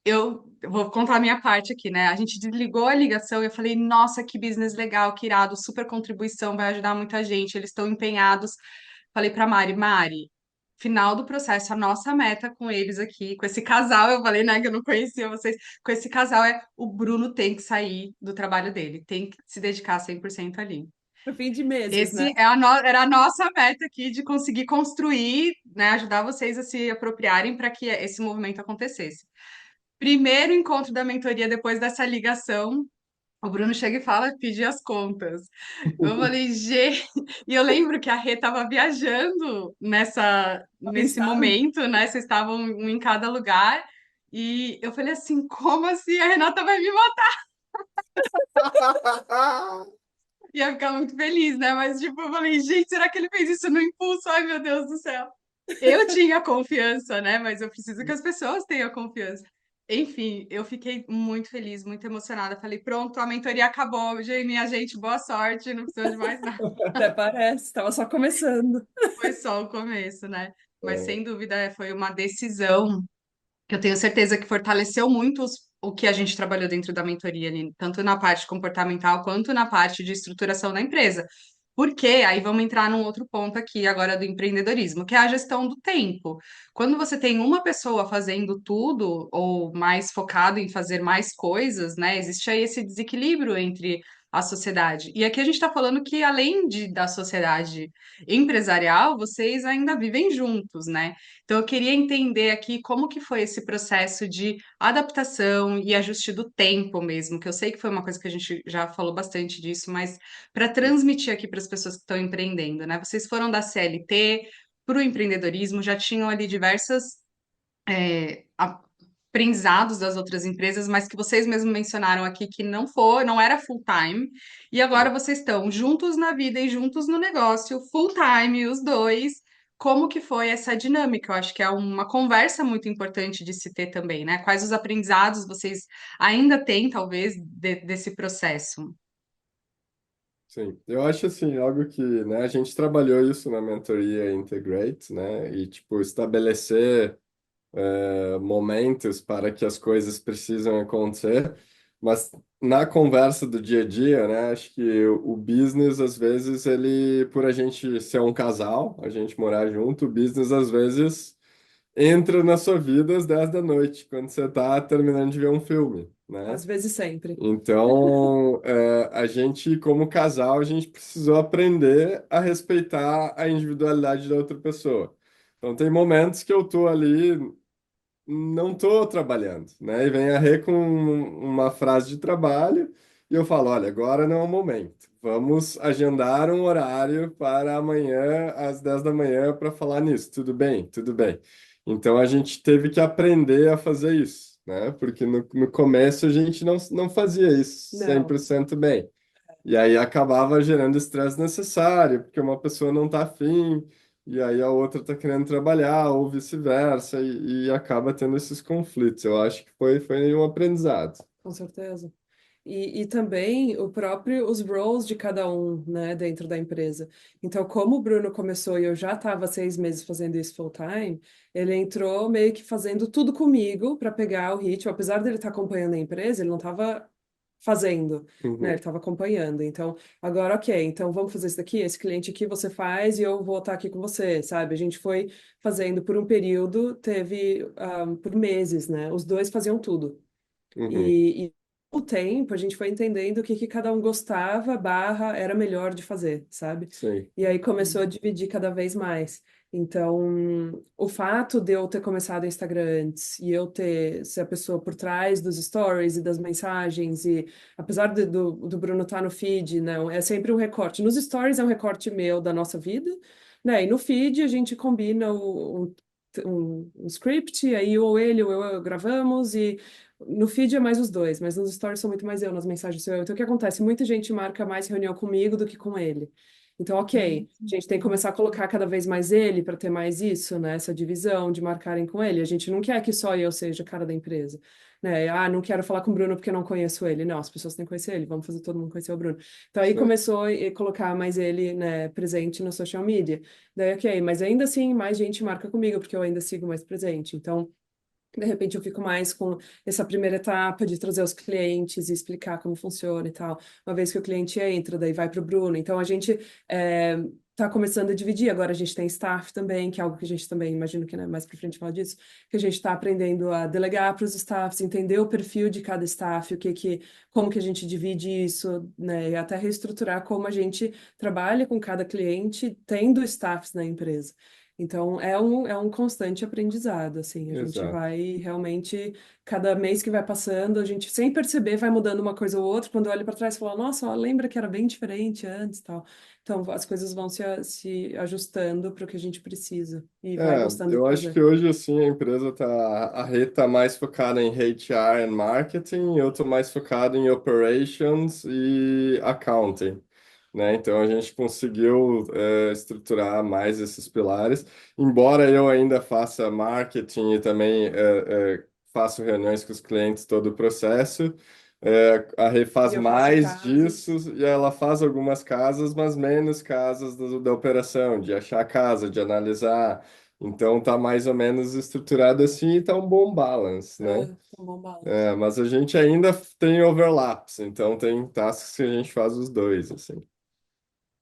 eu vou contar a minha parte aqui, né? A gente desligou a ligação e eu falei, nossa, que business legal, que irado, super contribuição, vai ajudar muita gente, eles estão empenhados. Falei pra Mari, Mari, final do processo, a nossa meta com eles aqui, com esse casal, eu falei, né, que eu não conhecia vocês, com esse casal o Bruno tem que sair do trabalho dele, tem que se dedicar 100% ali. No fim de meses, Esse né? era a nossa meta aqui de conseguir construir, né, ajudar vocês a se apropriarem para que esse movimento acontecesse. Primeiro encontro da mentoria depois dessa ligação, o Bruno chega e fala, pedir as contas. Eu falei, gente, e eu lembro que a Rê estava viajando Tava em nesse estado. momento, né? Vocês estavam um em cada lugar. E eu falei assim, como assim? A Renata vai me matar. Ia ficar muito feliz, né? Mas, tipo, eu falei, gente, será que ele fez isso no impulso? Ai, meu Deus do céu. Eu tinha confiança, né? Mas eu preciso que as pessoas tenham confiança. Enfim, eu fiquei muito feliz, muito emocionada. Falei, pronto, a mentoria acabou. Gente, minha gente, boa sorte, não precisa de mais nada. Até parece, tava só começando. Foi só o começo, né? Mas sem dúvida foi uma decisão que eu tenho certeza que fortaleceu muito o que a gente trabalhou dentro da mentoria ali, tanto na parte comportamental quanto na parte de estruturação da empresa. Porque aí vamos entrar num outro ponto aqui agora do empreendedorismo, que é a gestão do tempo. Quando você tem uma pessoa fazendo tudo, ou mais focado em fazer mais coisas, né? Existe aí esse desequilíbrio entre a sociedade. E aqui a gente está falando que, além da sociedade empresarial, vocês ainda vivem juntos, né? Então, eu queria entender aqui como que foi esse processo de adaptação e ajuste do tempo mesmo, que eu sei que foi uma coisa que a gente já falou bastante disso, mas para transmitir aqui para as pessoas que estão empreendendo, né? Vocês foram da CLT para o empreendedorismo, já tinham ali diversas aprendizados das outras empresas, mas que vocês mesmos mencionaram aqui que não foi, não era full time, e agora vocês estão juntos na vida e juntos no negócio, full time, os dois. Como que foi essa dinâmica? Eu acho que é uma conversa muito importante de se ter também, né? Quais os aprendizados vocês ainda têm, talvez, desse processo? sim, eu acho assim, algo que, né, a gente trabalhou isso na mentoria Integrate, né, e tipo, estabelecer momentos para que as coisas precisam acontecer. Mas na conversa do dia a dia, né, acho que o business, às vezes, ele, por a gente ser um casal, a gente morar junto, o business, às vezes, entra na sua vida às 10 da noite, quando você está terminando de ver um filme, né? Às vezes sempre. Então, a gente, como casal, a gente precisou aprender a respeitar a individualidade da outra pessoa. Então, tem momentos que eu tô ali, não tô trabalhando, né? E vem a Rê com uma frase de trabalho e eu falo, olha, agora não é o momento. Vamos agendar um horário para amanhã, às 10 da manhã, para falar nisso. Tudo bem? Tudo bem. Então, a gente teve que aprender a fazer isso, né? Porque no começo a gente não fazia isso cem Não. por cento bem. E aí acabava gerando estresse necessário, porque uma pessoa não está afim, e aí a outra está querendo trabalhar, ou vice-versa, e acaba tendo esses conflitos. Eu acho que foi um aprendizado. Com certeza. E também os roles de cada um, né, dentro da empresa. Então, como o Bruno começou e eu já estava 6 meses fazendo isso full time, ele entrou meio que fazendo tudo comigo para pegar o ritmo. Apesar dele estar acompanhando a empresa, ele não estava fazendo, né? Ele Uhum, estava acompanhando. Então, agora, ok, então vamos fazer isso daqui, esse cliente aqui você faz e eu vou estar aqui com você, sabe? A gente foi fazendo por um período, teve por meses, né? Os dois faziam tudo. uhum, E com o tempo a gente foi entendendo o que, que cada um gostava, barra, era melhor de fazer, sabe? sim. E aí começou a dividir cada vez mais. Então, o fato de eu ter começado o Instagram antes e eu ter ser a pessoa por trás dos stories e das mensagens, e apesar do Bruno estar no feed, não, é sempre um recorte. Nos stories é um recorte meu da nossa vida, né? E no feed a gente combina um script, aí ou ele ou eu gravamos, e no feed é mais os dois, mas nos stories sou muito mais eu, nas mensagens sou eu. Então, o que acontece? Muita gente marca mais reunião comigo do que com ele. Então, ok, a gente tem que começar a colocar cada vez mais ele para ter mais isso, né? Essa divisão de marcarem com ele. A gente não quer que só eu seja a cara da empresa, né? Ah, não quero falar com o Bruno porque não conheço ele. Não, as pessoas têm que conhecer ele, vamos fazer todo mundo conhecer o Bruno. Então, aí Sim. começou a colocar mais ele, né, presente no social media. Daí, ok, mas ainda assim, mais gente marca comigo porque eu ainda sigo mais presente. Então, de repente eu fico mais com essa primeira etapa de trazer os clientes e explicar como funciona e tal. Uma vez que o cliente entra, daí vai para o Bruno. Então a gente está começando a dividir. Agora a gente tem staff também, que é algo que a gente também, imagino que né, mais para frente fala disso, que a gente está aprendendo a delegar para os staffs, entender o perfil de cada staff, como que a gente divide isso, né, e até reestruturar como a gente trabalha com cada cliente, tendo staffs na empresa. Então, é um constante aprendizado, assim, a gente Exato. vai realmente, cada mês que vai passando, a gente, sem perceber, vai mudando uma coisa ou outra, quando olha para trás, fala, nossa, ó, lembra que era bem diferente antes, tal. Então, as coisas vão se ajustando para o que a gente precisa e vai gostando de Eu acho que fazer. hoje, assim, a Rê tá mais focada em HR and marketing, eu tô mais focado em operations e accounting, né? Então, a gente conseguiu, estruturar mais esses pilares, embora eu ainda faça marketing e também, faço reuniões com os clientes todo o processo, a Rê E faz eu faço mais disso casas. e ela faz algumas casas, mas menos casas da operação, de achar a casa, de analisar. Então tá mais ou menos estruturado assim e tá um bom balance, né? Um bom balanço. Mas a gente ainda tem overlaps, então tem tasks que a gente faz os dois, assim.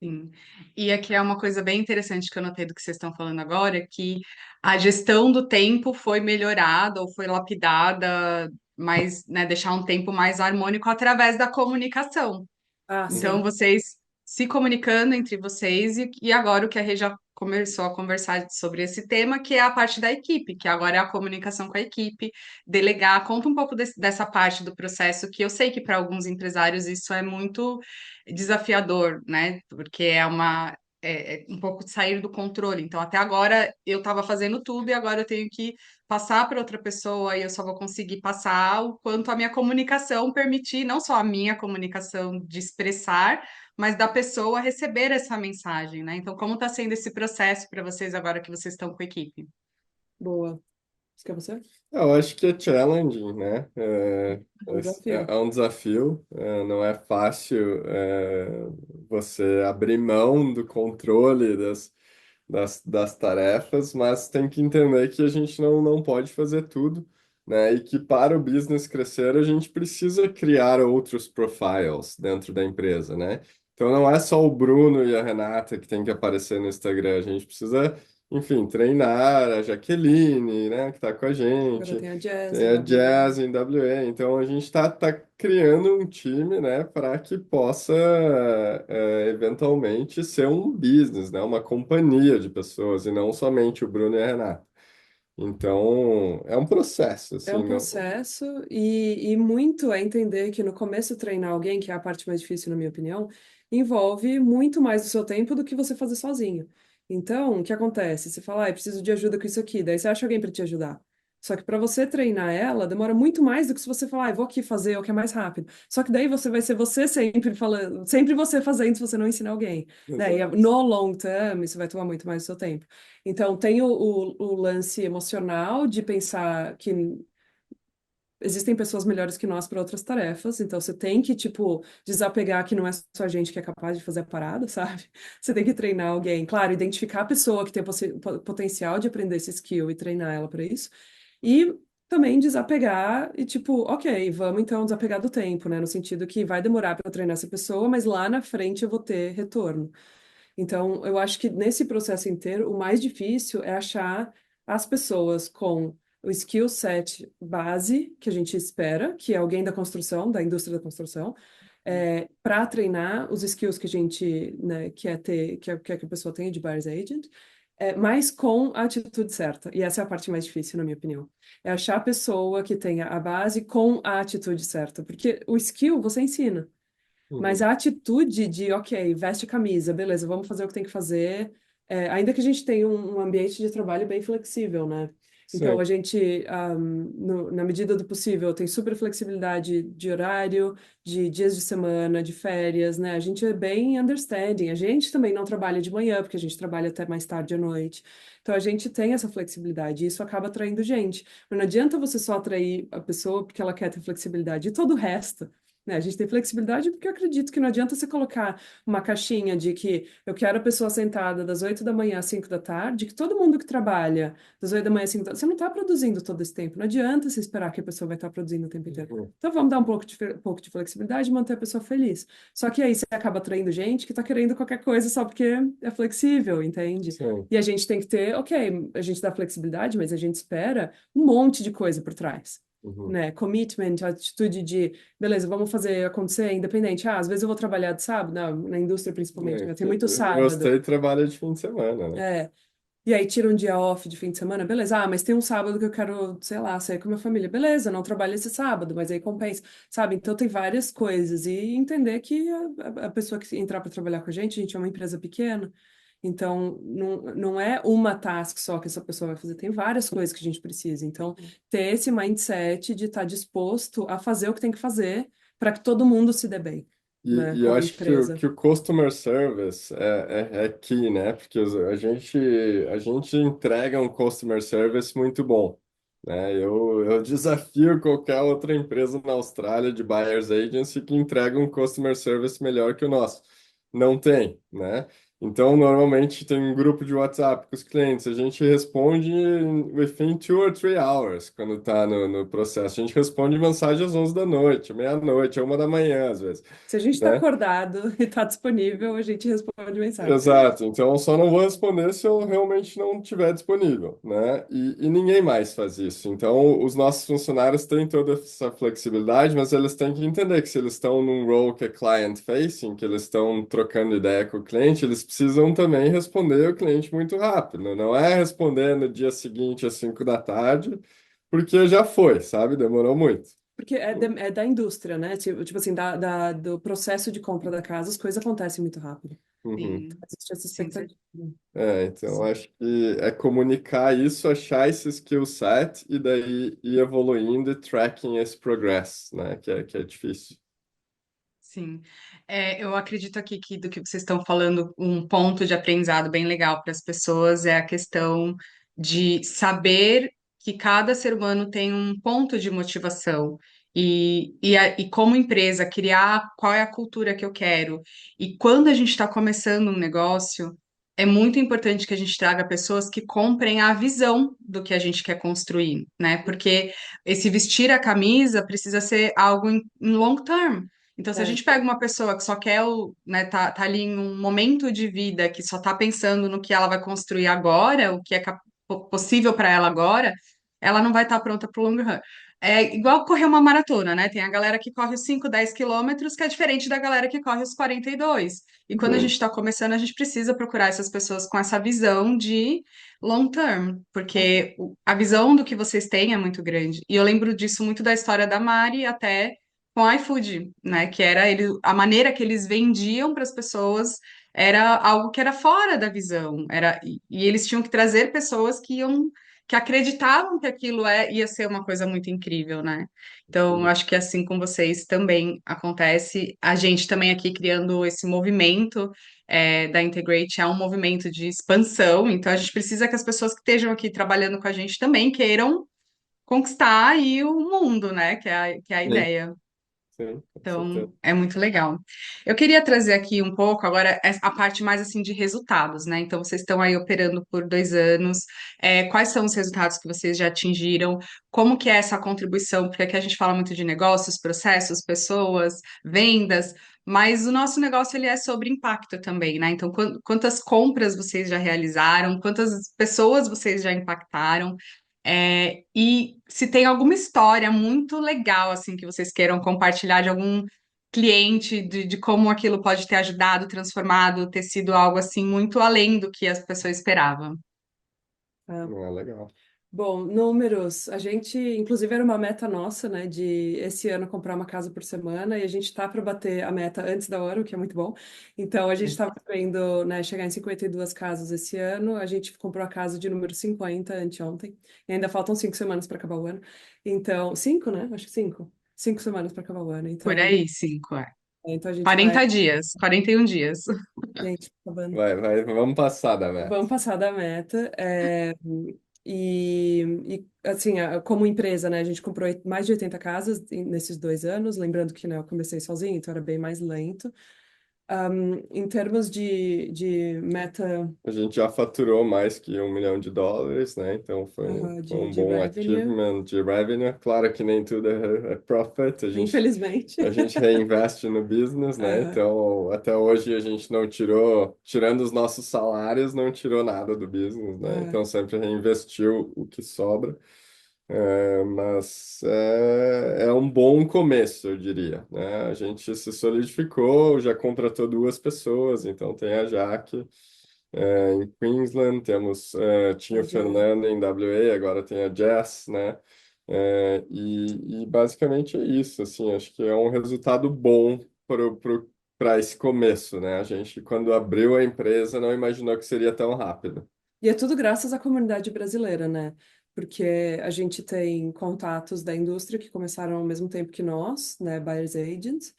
Sim. E aqui é uma coisa bem interessante que eu notei do que vocês estão falando agora, que a gestão do tempo foi melhorada ou foi lapidada, mas, né, deixar um tempo mais harmônico através da comunicação. Ah, Então, sim. vocês se comunicando entre vocês, e agora o que a Rê já começou a conversar sobre esse tema, que é a parte da equipe, que agora é a comunicação com a equipe, delegar. Conta um pouco dessa parte do processo, que eu sei que para alguns empresários isso é muito desafiador, né? Porque é um pouco de sair do controle. Então, até agora eu estava fazendo tudo e agora eu tenho que passar para outra pessoa e eu só vou conseguir passar o quanto a minha comunicação permitir, não só a minha comunicação de expressar, mas da pessoa receber essa mensagem, né? Então, como está sendo esse processo para vocês agora que vocês estão com a equipe? Boa. Isso que é você? Eu acho que é challenging, né? É um desafio. É um desafio, não é fácil, você abrir mão do controle das tarefas, mas tem que entender que a gente não pode fazer tudo, né? E que para o business crescer, a gente precisa criar outros profiles dentro da empresa, né? Então não é só o Bruno e a Renata que tem que aparecer no Instagram, a gente precisa, enfim, treinar a Jaqueline, né, que está com a Agora gente, tem a Jazz, tem a NWA. Jazz em WA. Então a gente está criando um time, né, para que possa eventualmente ser um business, né, uma companhia de pessoas e não somente o Bruno e a Renata. Então, é um processo, É assim, um não... processo e muito é entender que no começo treinar alguém, que é a parte mais difícil, na minha opinião, envolve muito mais do seu tempo do que você fazer sozinho. Então, o que acontece? Você fala, ah, eu preciso de ajuda com isso aqui, daí você acha alguém para te ajudar. Só que para você treinar ela, demora muito mais do que se você falar, ah, eu vou aqui fazer o que é mais rápido. Só que daí você vai ser você sempre falando, sempre você fazendo se você não ensinar alguém, né? E Exato. no long term, isso vai tomar muito mais do seu tempo. Então, tem o lance emocional de pensar que existem pessoas melhores que nós para outras tarefas, então você tem que, tipo, desapegar que não é só a gente que é capaz de fazer a parada, sabe? Você tem que treinar alguém, claro, identificar a pessoa que tem potencial de aprender esse skill e treinar ela para isso, e também desapegar e, tipo, ok, vamos então desapegar do tempo, né? No sentido que vai demorar para eu treinar essa pessoa, mas lá na frente eu vou ter retorno. Então, eu acho que nesse processo inteiro, o mais difícil é achar as pessoas com o skill set base que a gente espera, que é alguém da construção, da indústria da construção, para treinar os skills que a gente, né, quer ter, quer que a pessoa tenha de buyer's agent, mas com a atitude certa. E essa é a parte mais difícil, na minha opinião. É achar a pessoa que tenha a base com a atitude certa. Porque o skill você ensina. Mas Uhum. a atitude de, ok, veste a camisa, beleza, vamos fazer o que tem que fazer, ainda que a gente tenha um ambiente de trabalho bem flexível, né? Então, a Sim. gente, na medida do possível, tem super flexibilidade de horário, de dias de semana, de férias, né? A gente é bem understanding. A gente também não trabalha de manhã, porque a gente trabalha até mais tarde à noite. Então, a gente tem essa flexibilidade e isso acaba atraindo gente. Mas não adianta você só atrair a pessoa porque ela quer ter flexibilidade. E todo o resto, né? A gente tem flexibilidade porque eu acredito que não adianta você colocar uma caixinha de que eu quero a pessoa sentada das 8 da manhã às 5 da tarde, que todo mundo que trabalha das 8 da manhã às 5 da tarde, você não está produzindo todo esse tempo. Não adianta você esperar que a pessoa vai estar produzindo o tempo inteiro. Uhum. Então vamos dar pouco de flexibilidade e manter a pessoa feliz. Só que aí você acaba atraindo gente que está querendo qualquer coisa só porque é flexível, entende? Sim. E a gente tem que ter, ok, a gente dá flexibilidade, mas a gente espera um monte de coisa por trás. Uhum. Né, commitment, atitude de, beleza, vamos fazer acontecer independente. Ah, às vezes eu vou trabalhar de sábado, na indústria principalmente, É, né? Tem muito sábado. Gostei, trabalha de fim de semana, né? É, e aí tira um dia off de fim de semana, beleza. Ah, mas tem um sábado que eu quero, sei lá, sair com a minha família. Beleza, não trabalho esse sábado, mas aí compensa, sabe? Então tem várias coisas. E entender que a pessoa que entrar para trabalhar com a gente é uma empresa pequena. Então, não é uma task só que essa pessoa vai fazer, tem várias coisas que a gente precisa. Então, ter esse mindset de estar disposto a fazer o que tem que fazer para que todo mundo se dê bem, né, E eu como acho que empresa. que o customer service é key, né? Porque a gente entrega um customer service muito bom, né? Eu desafio qualquer outra empresa na Austrália de buyer's agency que entrega um customer service melhor que o nosso. Não tem, né? Então, normalmente tem um grupo de WhatsApp com os clientes. A gente responde within 2 or 3 hours quando está no processo. A gente responde mensagem às 11 da noite, meia-noite, 1 da manhã, às vezes, Se a gente está né? acordado e está disponível, a gente responde mensagem. Exato, então eu só não vou responder se eu realmente não estiver disponível, né? E ninguém mais faz isso. Então, os nossos funcionários têm toda essa flexibilidade, mas eles têm que entender que se eles estão num role que é client facing, que eles estão trocando ideia com o cliente, eles precisam também responder o cliente muito rápido. Não é responder no dia seguinte às 5 da tarde, porque já foi, sabe? Demorou muito. Porque é da indústria, né? Tipo assim, do processo de compra da casa, as coisas acontecem muito rápido. Uhum. Sim, Existe essa sim, expectativa. Então acho que é comunicar isso, achar esse skill set e daí ir evoluindo e tracking esse progress, né? Que é difícil. sim. Eu acredito aqui que do que vocês estão falando, um ponto de aprendizado bem legal para as pessoas é a questão de saber que cada ser humano tem um ponto de motivação e como empresa criar qual é a cultura que eu quero. E quando a gente está começando um negócio, é muito importante que a gente traga pessoas que comprem a visão do que a gente quer construir, né? Porque esse vestir a camisa precisa ser algo em long term. Então, se a É, gente pega uma pessoa que só quer né, tá ali em um momento de vida que só tá pensando no que ela vai construir agora, o que é possível para ela agora, ela não vai estar pronta para o long run. É igual correr uma maratona, né? Tem a galera que corre os 5, 10 quilômetros, que é diferente da galera que corre os 42. E quando a gente Sim, está começando, a gente precisa procurar essas pessoas com essa visão de long term, porque a visão do que vocês têm é muito grande. E eu lembro disso muito da história da Mari até com a iFood, né? Que era a maneira que eles vendiam para as pessoas era algo que era fora da visão, e eles tinham que trazer pessoas que acreditavam que aquilo ia ser uma coisa muito incrível, né? Então, eu sim. acho que assim com vocês também acontece. A gente também aqui criando esse movimento da Integrate é um movimento de expansão, então a gente precisa que as pessoas que estejam aqui trabalhando com a gente também queiram conquistar aí o mundo, né? Que é a Sim, ideia. sim, com certeza. Então, é muito legal. Eu queria trazer aqui um pouco agora a parte mais assim de resultados, né? Então, vocês estão aí operando por 2 anos. Quais são os resultados que vocês já atingiram? Como que é essa contribuição? Porque aqui a gente fala muito de negócios, processos, pessoas, vendas, mas o nosso negócio ele é sobre impacto também, né? Então, quantas compras vocês já realizaram? Quantas pessoas vocês já impactaram? E se tem alguma história muito legal, assim, que vocês queiram compartilhar de algum cliente, de como aquilo pode ter ajudado, transformado, ter sido algo, assim, muito além do que as pessoas esperavam. tá. Não é legal. Bom, números. A gente, inclusive, era uma meta nossa, né, de esse ano comprar uma casa por semana, e a gente tá para bater a meta antes da hora, o que é muito bom. Então, a gente estava querendo, né, chegar em 52 casas esse ano. A gente comprou a casa de número 50 anteontem. E ainda faltam 5 semanas para acabar o ano. Então, cinco, né? Acho que cinco. 5 semanas para acabar o ano. Por Então, aí, 5, é. então a gente vai, 40 dias, 41 dias. gente, acabando. Vamos passar da meta. Vamos passar da meta. Assim, como empresa, né, a gente comprou mais de 80 casas nesses 2 anos. Lembrando que, né, eu comecei sozinha, então era bem mais lento. Em termos de meta, A gente já faturou mais que US$ 1 milhão, né? Então foi um de bom revenue, achievement de revenue. Claro que nem tudo é profit, infelizmente. a gente reinveste no business, né? Aham, Então até hoje a gente não tirou, tirando os nossos salários, não tirou nada do business, né? aham. Então sempre reinvestiu o que sobra. Mas é um bom começo, eu diria, né? A gente se solidificou, já contratou 2 pessoas, então tem a Jaque em Queensland, tinha A o Jazz. Fernando em WA, agora tem a Jess, né? E basicamente é isso, assim, acho que é um resultado bom para esse começo, né? A gente, quando abriu a empresa, não imaginou que seria tão rápido. E é tudo graças à comunidade brasileira, né? Porque a gente tem contatos da indústria que começaram ao mesmo tempo que nós, né, buyers agents,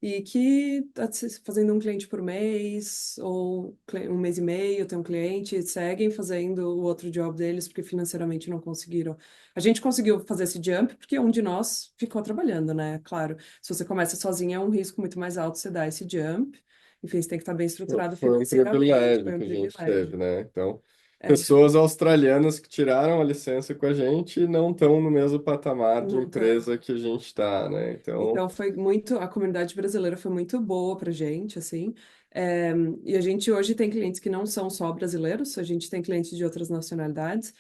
e que tá fazendo um cliente por mês, ou um mês e meio tem um cliente, e seguem fazendo o outro job deles porque financeiramente não conseguiram. A gente conseguiu fazer esse jump porque um de nós ficou trabalhando, né? Claro, se você começa sozinho é um risco muito mais alto você dar esse jump. Enfim, você tem que estar bem estruturado Foi um financeiramente, privilégio foi um que a gente teve, privilégio. né? Então, É, pessoas australianas que tiraram a licença com a gente não estão no mesmo patamar de não tá. empresa que a gente está, né? Então, Então foi muito, a comunidade brasileira foi muito boa pra gente, assim. É, e a gente hoje tem clientes que não são só brasileiros, a gente tem clientes de outras nacionalidades,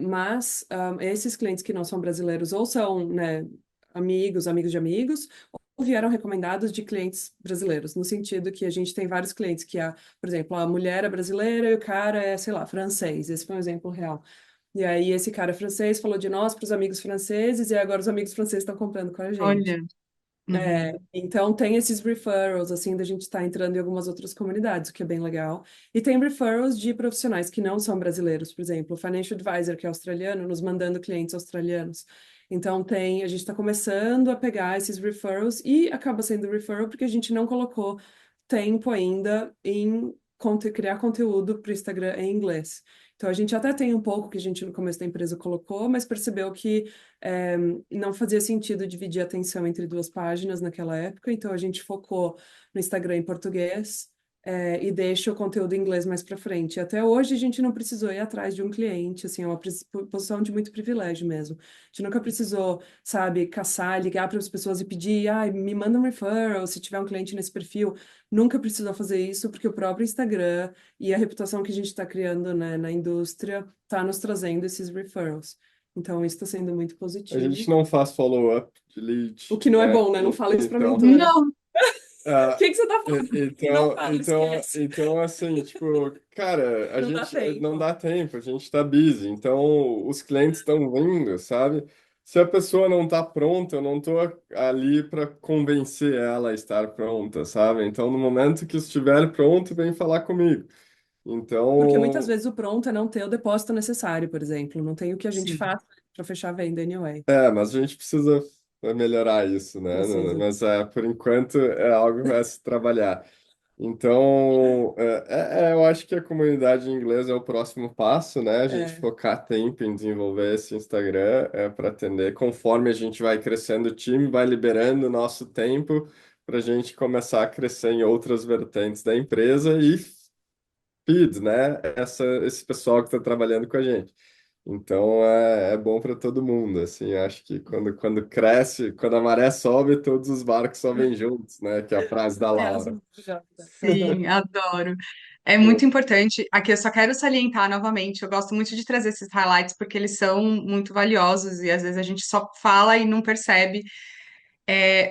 mas esses clientes que não são brasileiros ou são, né, amigos de amigos, ou vieram recomendados de clientes brasileiros, no sentido que a gente tem vários clientes que, por exemplo, a mulher é brasileira e o cara é, sei lá, francês. Esse foi um exemplo real. E aí esse cara francês falou de nós para os amigos franceses e agora os amigos franceses estão comprando com a gente. Olha. Uhum. Então tem esses referrals, assim, da gente estar entrando em algumas outras comunidades, o que é bem legal. E tem referrals de profissionais que não são brasileiros, por exemplo, o Financial Advisor, que é australiano, nos mandando clientes australianos. Então a gente está começando a pegar esses referrals e acaba sendo referral porque a gente não colocou tempo ainda em criar conteúdo para o Instagram em inglês. Então a gente até tem um pouco que a gente no começo da empresa colocou, mas percebeu que é, não fazia sentido dividir a atenção entre duas páginas naquela época, então a gente focou no Instagram em português e deixa o conteúdo em inglês mais para frente. Até hoje a gente não precisou ir atrás de um cliente, assim, é uma posição de muito privilégio mesmo. A gente nunca precisou, sabe, caçar, ligar para as pessoas e pedir, me manda um referral se tiver um cliente nesse perfil. Nunca precisou fazer isso, porque o próprio Instagram e a reputação que a gente está criando, né, na indústria está nos trazendo esses referrals. Então, isso está sendo muito A gente positivo. não faz follow-up de O lead, que não é né? bom, né? Não fala isso para a Então, mentora. Não, O que que você tá falando? Não fala, esquece. assim, tipo, cara, a Não dá gente não tempo. dá tempo, a gente tá busy, então os clientes estão vindo, sabe? Se a pessoa não tá pronta, eu não tô ali para convencer ela a estar pronta, sabe? Então, no momento que estiver pronto, vem falar comigo. Porque muitas Então, vezes o pronto é não ter o depósito necessário, por exemplo. Não tem o que a gente sim. faz para fechar a venda anyway. mas a gente precisa melhorar isso, né? Precisa. Mas por enquanto é algo a se trabalhar. Então, eu acho que a comunidade em inglês é o próximo passo, né? A gente É, focar tempo em desenvolver esse Instagram para atender. Conforme a gente vai crescendo o time, vai liberando o nosso tempo para a gente começar a crescer em outras vertentes da empresa e feed, né? Esse pessoal que está trabalhando com a gente. Então, é bom para todo mundo, assim. Acho que quando cresce, quando a maré sobe, todos os barcos sobem juntos, né? Que é a frase da frase Laura. maravilhosa. Sim, adoro. É muito importante. Aqui eu só quero salientar novamente. Eu gosto muito de trazer esses highlights porque eles são muito valiosos e às vezes a gente só fala e não percebe.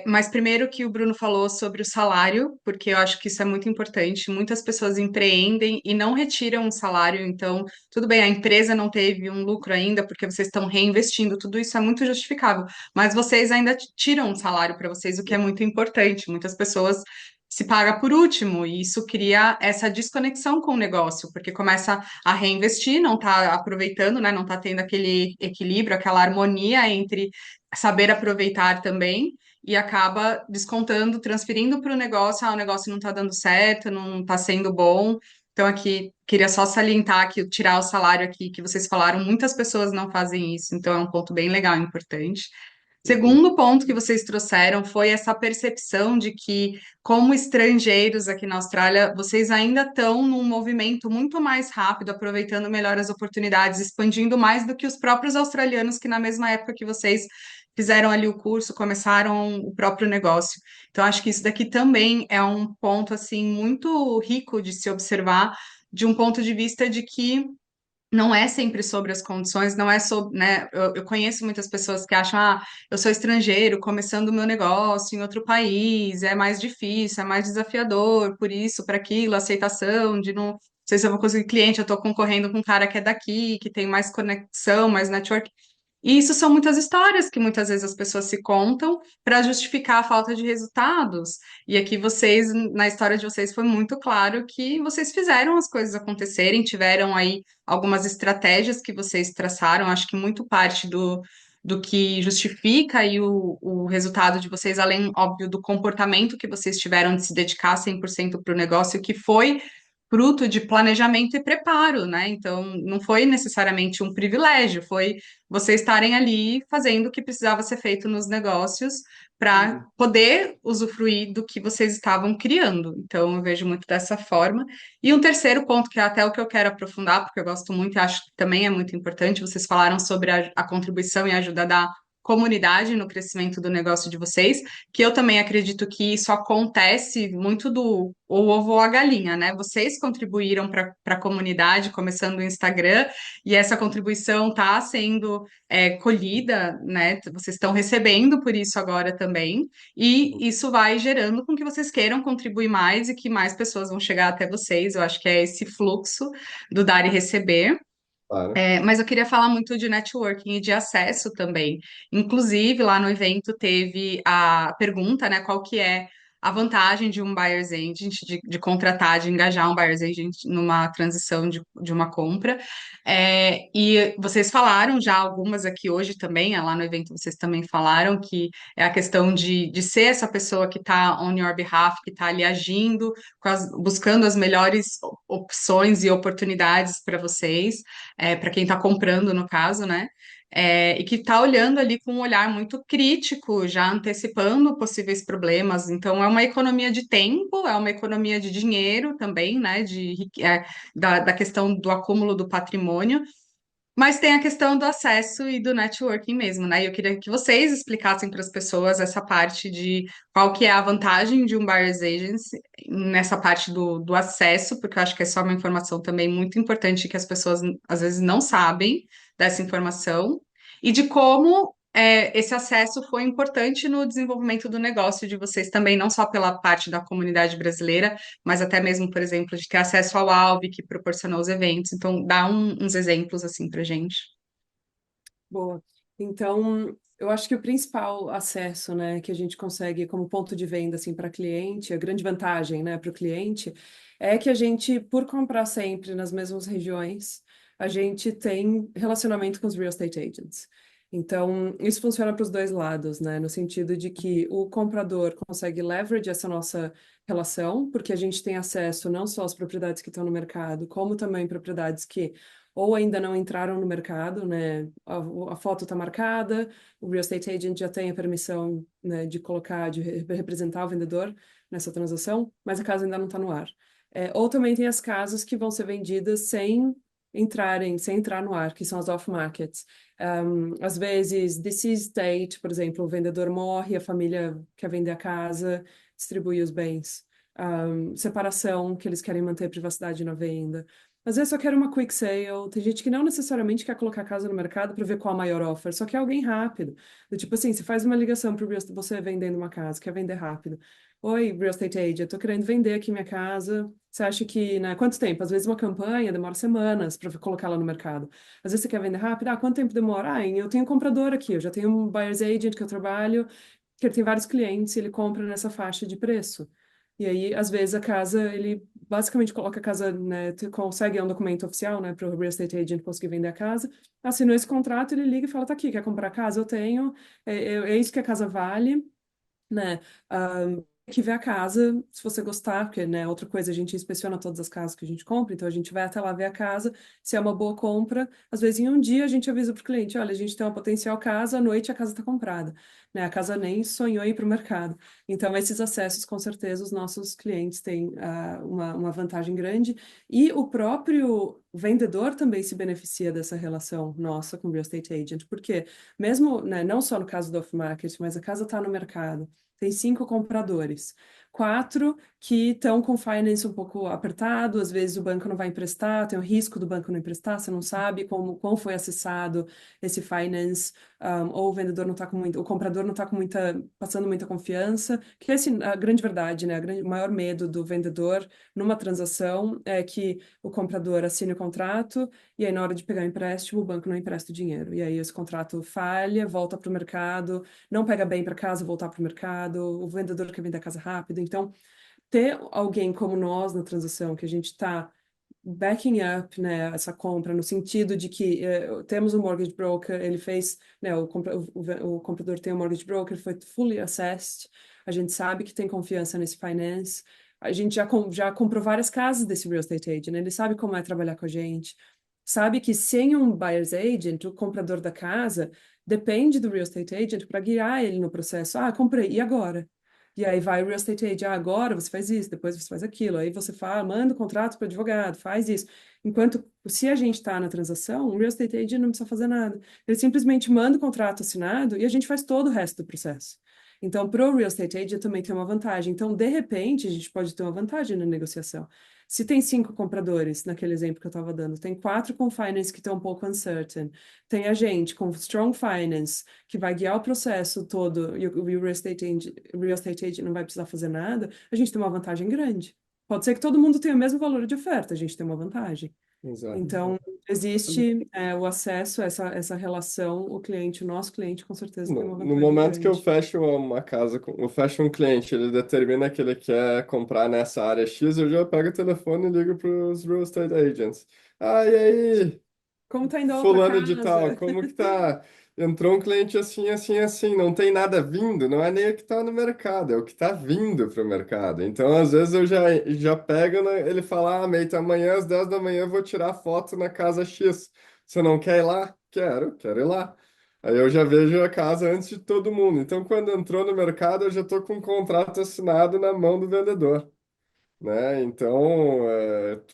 Mas primeiro que o Bruno falou sobre o salário, porque eu acho que isso é muito importante. Muitas pessoas empreendem e não retiram o salário, então, tudo bem, a empresa não teve um lucro ainda, porque vocês estão reinvestindo, tudo isso é muito justificável, mas vocês ainda tiram um salário para vocês, o que é muito importante. Muitas pessoas se pagam por último, e isso cria essa desconexão com o negócio, porque começa a reinvestir, não está aproveitando, né? Não está tendo aquele equilíbrio, aquela harmonia entre saber aproveitar também e acaba descontando, transferindo para o negócio, o negócio não está dando certo, não está sendo bom. Então, aqui, queria só salientar que tirar o salário aqui, que vocês falaram, muitas pessoas não fazem isso, então é um ponto bem legal, importante. Uhum. Segundo ponto que vocês trouxeram foi essa percepção de que, como estrangeiros aqui na Austrália, vocês ainda estão num movimento muito mais rápido, aproveitando melhor as oportunidades, expandindo mais do que os próprios australianos que, na mesma época que vocês fizeram ali o curso, começaram o próprio negócio. Então, acho que isso daqui também é um ponto, assim, muito rico de se observar, de um ponto de vista de que não é sempre sobre as condições, não é sobre, né? Eu conheço muitas pessoas que acham, eu sou estrangeiro, começando o meu negócio em outro país, é mais difícil, é mais desafiador, por isso, para aquilo, aceitação de não sei se eu vou conseguir cliente, eu estou concorrendo com um cara que é daqui, que tem mais conexão, mais network. E isso são muitas histórias que muitas vezes as pessoas se contam para justificar a falta de resultados. E aqui vocês, na história de vocês, foi muito claro que vocês fizeram as coisas acontecerem, tiveram aí algumas estratégias que vocês traçaram, acho que muito parte do que justifica aí o resultado de vocês, além, óbvio, do comportamento que vocês tiveram de se dedicar 100% para o negócio, que foi fruto de planejamento e preparo, né? Então, não foi necessariamente um privilégio, foi vocês estarem ali fazendo o que precisava ser feito nos negócios para Uhum. poder usufruir do que vocês estavam criando. Então, eu vejo muito dessa forma. E um terceiro ponto, que é até o que eu quero aprofundar, porque eu gosto muito e acho que também é muito importante, vocês falaram sobre a contribuição e a ajuda da comunidade no crescimento do negócio de vocês, que eu também acredito que isso acontece muito do o ovo ou a galinha, né? Vocês contribuíram para a comunidade, começando o Instagram, e essa contribuição está sendo colhida, né? Vocês estão recebendo por isso agora também, e Uhum. isso vai gerando com que vocês queiram contribuir mais e que mais pessoas vão chegar até vocês. Eu acho que é esse fluxo do dar e receber. Claro. Mas eu queria falar muito de networking e de acesso também. Inclusive, lá no evento teve a pergunta, né, qual que é a vantagem de um buyer's agent, de contratar, de engajar um buyer's agent numa transição de uma compra. E vocês falaram já algumas aqui hoje também, lá no evento vocês também falaram que é a questão de ser essa pessoa que está on your behalf, que está ali agindo, buscando as melhores opções e oportunidades para vocês para quem está comprando, no caso, né? e que está olhando ali com um olhar muito crítico, já antecipando possíveis problemas. Então, é uma economia de tempo, é uma economia de dinheiro também, né? Da questão do acúmulo do patrimônio. Mas tem a questão do acesso e do networking mesmo, né? E eu queria que vocês explicassem para as pessoas essa parte de qual que é a vantagem de um buyer's agency nessa parte do acesso, porque eu acho que essa é uma informação também muito importante que as pessoas às vezes não sabem dessa informação, e de como esse acesso foi importante no desenvolvimento do negócio de vocês também, não só pela parte da comunidade brasileira, mas até mesmo, por exemplo, de ter acesso ao Alvi, que proporcionou os eventos. Então, dá uns exemplos assim pra gente. Boa. Então, eu acho que o principal acesso, né, que a gente consegue como ponto de venda assim para cliente, a grande vantagem, né, para o cliente, é que a gente, por comprar sempre nas mesmas regiões, a gente tem relacionamento com os real estate agents. Então, isso funciona para os dois lados, né, no sentido de que o comprador consegue leverage essa nossa relação, porque a gente tem acesso não só às propriedades que estão no mercado, como também propriedades que ou ainda não entraram no mercado, né? A foto está marcada, o real estate agent já tem a permissão, né, de colocar, de representar o vendedor nessa transação, mas a casa ainda não está no ar. Ou também tem as casas que vão ser vendidas sem entrar no ar, que são as off-markets. Às vezes, deceased date, por exemplo, o vendedor morre, a família quer vender a casa, distribui os bens. Separação, que eles querem manter privacidade na venda. Às vezes só quer uma quick sale. Tem gente que não necessariamente quer colocar a casa no mercado para ver qual a maior offer, só quer alguém rápido. Do tipo assim, você faz uma ligação para você vendendo uma casa, quer vender rápido. Oi, real estate agent, eu tô querendo vender aqui minha casa. Você acha que, né, quanto tempo? Às vezes uma campanha demora semanas para colocá-la no mercado. Às vezes você quer vender rápido. Ah, quanto tempo demora? Ah, eu tenho um comprador aqui, eu já tenho um buyer's agent que eu trabalho, que ele tem vários clientes, ele compra nessa faixa de preço. E aí, às vezes, a casa, ele basicamente coloca a casa, né, consegue um documento oficial, né, para o real estate agent conseguir vender a casa, assinou esse contrato, ele liga e fala, tá aqui, quer comprar a casa? Eu tenho, é isso que a casa vale, né? Que ver a casa, se você gostar, porque, né, outra coisa, a gente inspeciona todas as casas que a gente compra, então a gente vai até lá ver a casa, se é uma boa compra. Às vezes, em um dia, a gente avisa para o cliente: olha, a gente tem uma potencial casa, à noite a casa está comprada, né? A casa nem sonhou em ir para o mercado. Então, esses acessos, com certeza, os nossos clientes têm uma vantagem grande, e o próprio vendedor também se beneficia dessa relação nossa com o real estate agent, porque mesmo, né, não só no caso do off-market, mas a casa está no mercado, tem 5 compradores. 4 que estão com finance um pouco apertado, às vezes o banco não vai emprestar, tem o risco do banco não emprestar, você não sabe como foi acessado esse finance, ou o vendedor não está com muito, o comprador não está com passando muita confiança, que é assim, a grande verdade, né? O maior medo do vendedor numa transação é que o comprador assine o contrato e aí na hora de pegar o empréstimo, o banco não empresta o dinheiro. E aí esse contrato falha, volta para o mercado, não pega bem para casa, voltar para o mercado, o vendedor quer vender a casa rápido. Então, ter alguém como nós na transação, que a gente está backing up, né, essa compra, no sentido de que temos um mortgage broker, ele fez, né, o comprador tem um mortgage broker, foi fully assessed, a gente sabe que tem confiança nesse finance, a gente já comprou várias casas desse real estate agent, né, ele sabe como é trabalhar com a gente, sabe que sem um buyer's agent, o comprador da casa depende do real estate agent para guiar ele no processo. Ah, comprei, e agora? E aí vai o real estate agent, ah, agora você faz isso, depois você faz aquilo. Aí você fala, manda o contrato para o advogado, faz isso. Enquanto, se a gente está na transação, o real estate agent não precisa fazer nada. Ele simplesmente manda o contrato assinado e a gente faz todo o resto do processo. Então, para o real estate agent também tem uma vantagem. Então, de repente, a gente pode ter uma vantagem na negociação. Se tem 5 compradores, naquele exemplo que eu estava dando, tem 4 com finance que estão um pouco uncertain, tem a gente com strong finance, que vai guiar o processo todo, e o real estate agent não vai precisar fazer nada, a gente tem uma vantagem grande. Pode ser que todo mundo tenha o mesmo valor de oferta, a gente tem uma vantagem. Exato. Então, existe o acesso a essa relação, o nosso cliente, com certeza tem uma No vantagem momento que eu grande. fecho uma casa, eu fecho um cliente, ele determina que ele quer comprar nessa área X, eu já pego o telefone e ligo para os real estate agents. Ah, e aí, Como tá indo a outra fulano de tal, casa? como que tá? Entrou um cliente assim, assim, assim, não tem nada vindo, não é nem o que está no mercado, é o que está vindo para o mercado. Então, às vezes, já pego, ele fala, ah, Meita, amanhã às 10 da manhã eu vou tirar foto na casa X. Você não quer ir lá? quero ir lá. Aí eu já vejo a casa antes de todo mundo. Então, quando entrou no mercado, eu já estou com um contrato assinado na mão do vendedor, né? Então,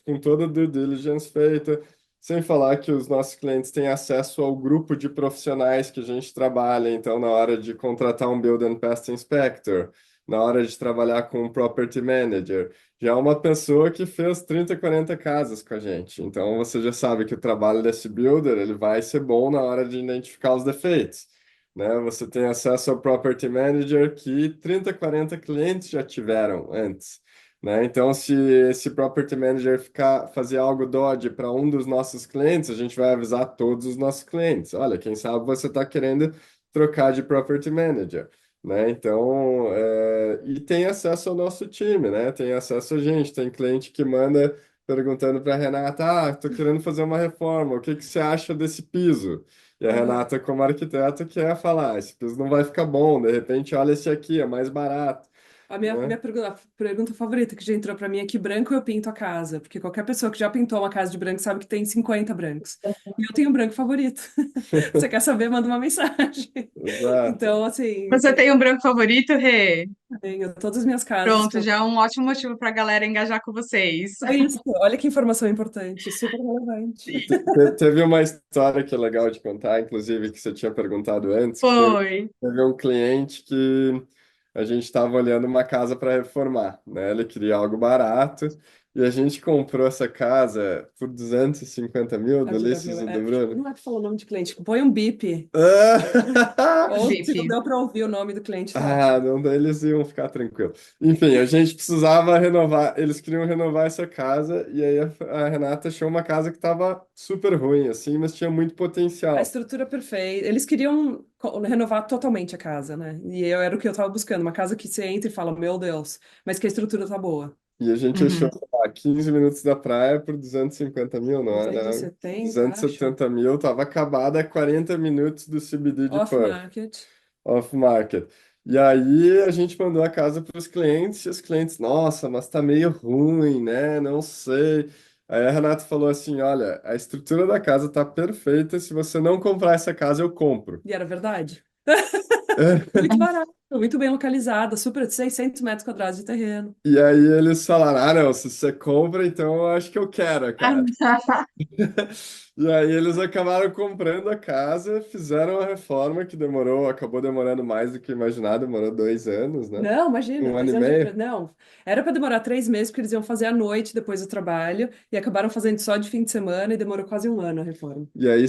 com toda a due diligence feita, sem falar que os nossos clientes têm acesso ao grupo de profissionais que a gente trabalha, então, na hora de contratar um Build and Pest Inspector, na hora de trabalhar com um Property Manager, já é uma pessoa que fez 30, 40 casas com a gente. Então, você já sabe que o trabalho desse builder, ele vai ser bom na hora de identificar os defeitos. Né? Você tem acesso ao Property Manager que 30, 40 clientes já tiveram antes. Né? Então, se esse property manager fazer algo dodgy para um dos nossos clientes, a gente vai avisar todos os nossos clientes. Olha, quem sabe você está querendo trocar de property manager, né? Então, e tem acesso ao nosso time, né? Tem acesso a gente. Tem cliente que manda perguntando para a Renata, estou querendo fazer uma reforma, o que que você acha desse piso? E a Aham. Renata, como arquiteta, quer falar, esse piso não vai ficar bom, de repente, olha esse aqui, é mais barato, A né? minha pergunta favorita que já entrou para mim é que branco eu pinto a casa, porque qualquer pessoa que já pintou uma casa de branco sabe que tem 50 brancos. E eu tenho um branco favorito. Você quer saber? Manda uma mensagem. Exato. Então, assim, Você tem um branco favorito, Rê? tenho todas as minhas casas. Pronto, já é um ótimo motivo para a galera engajar com vocês. É isso. Olha que informação importante, super relevante. Teve uma história que é legal de contar, inclusive, que você tinha perguntado antes, que Foi. teve um cliente que a gente estava olhando uma casa para reformar, né? Ele queria algo barato e a gente comprou essa casa por 250 mil, delícias do Bruno. Não é para falar o nome de cliente, põe um bip. Ou se não VIP. deu para ouvir o nome do cliente, tá Ah, ótimo. não, daí eles iam ficar tranquilos. Enfim, a gente precisava renovar, eles queriam renovar essa casa, e aí a Renata achou uma casa que estava super ruim, assim, mas tinha muito A potencial. estrutura perfeita. Eles queriam renovar totalmente a casa, né? E eu era o que eu tava buscando, uma casa que você entra e fala, meu Deus, mas que a estrutura tá boa. E a gente achou, Uhum. sei lá, 15 minutos da praia por 250 mil, não era? 270, duzentos e acho. setenta mil, tava acabada a 40 minutos do CBD de Off Perth, market. off-market. E aí a gente mandou a casa para os clientes, e os clientes, nossa, mas tá meio ruim, né? Não sei. Aí a Renata falou assim: olha, a estrutura da casa tá perfeita, se você não comprar essa casa, eu compro. E era verdade. Muito barato, muito bem localizada, super 600 metros quadrados de terreno. E aí eles falaram: ah, não, se você compra, então eu acho que eu quero a casa. E aí eles acabaram comprando a casa, fizeram a reforma que demorou, acabou demorando mais do que imaginado, demorou 2 anos, né? Não, imagina, Um ano dois e anos meio. Não, era para demorar 3 meses, porque eles iam fazer à noite depois do trabalho, e acabaram fazendo só de fim de semana, e demorou quase um ano a reforma. E aí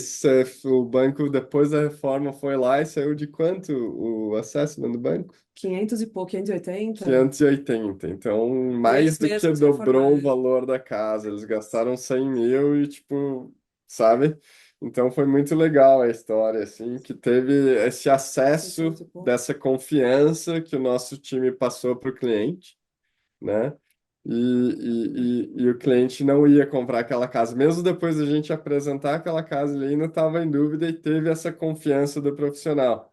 o banco, depois da reforma, foi lá e saiu de quanto o assessment do banco? 500 e pouco, 580. 580. Então, mais Eles do que mesmos dobrou o reformaram. valor da casa. Eles gastaram 100 mil e, tipo, sabe? Então, foi muito legal a história, assim, que teve esse acesso 600 e pouco. dessa confiança que o nosso time passou para o cliente, né? E o cliente não ia comprar aquela casa. Mesmo depois da gente apresentar aquela casa, ele ainda estava em dúvida e teve essa confiança do profissional.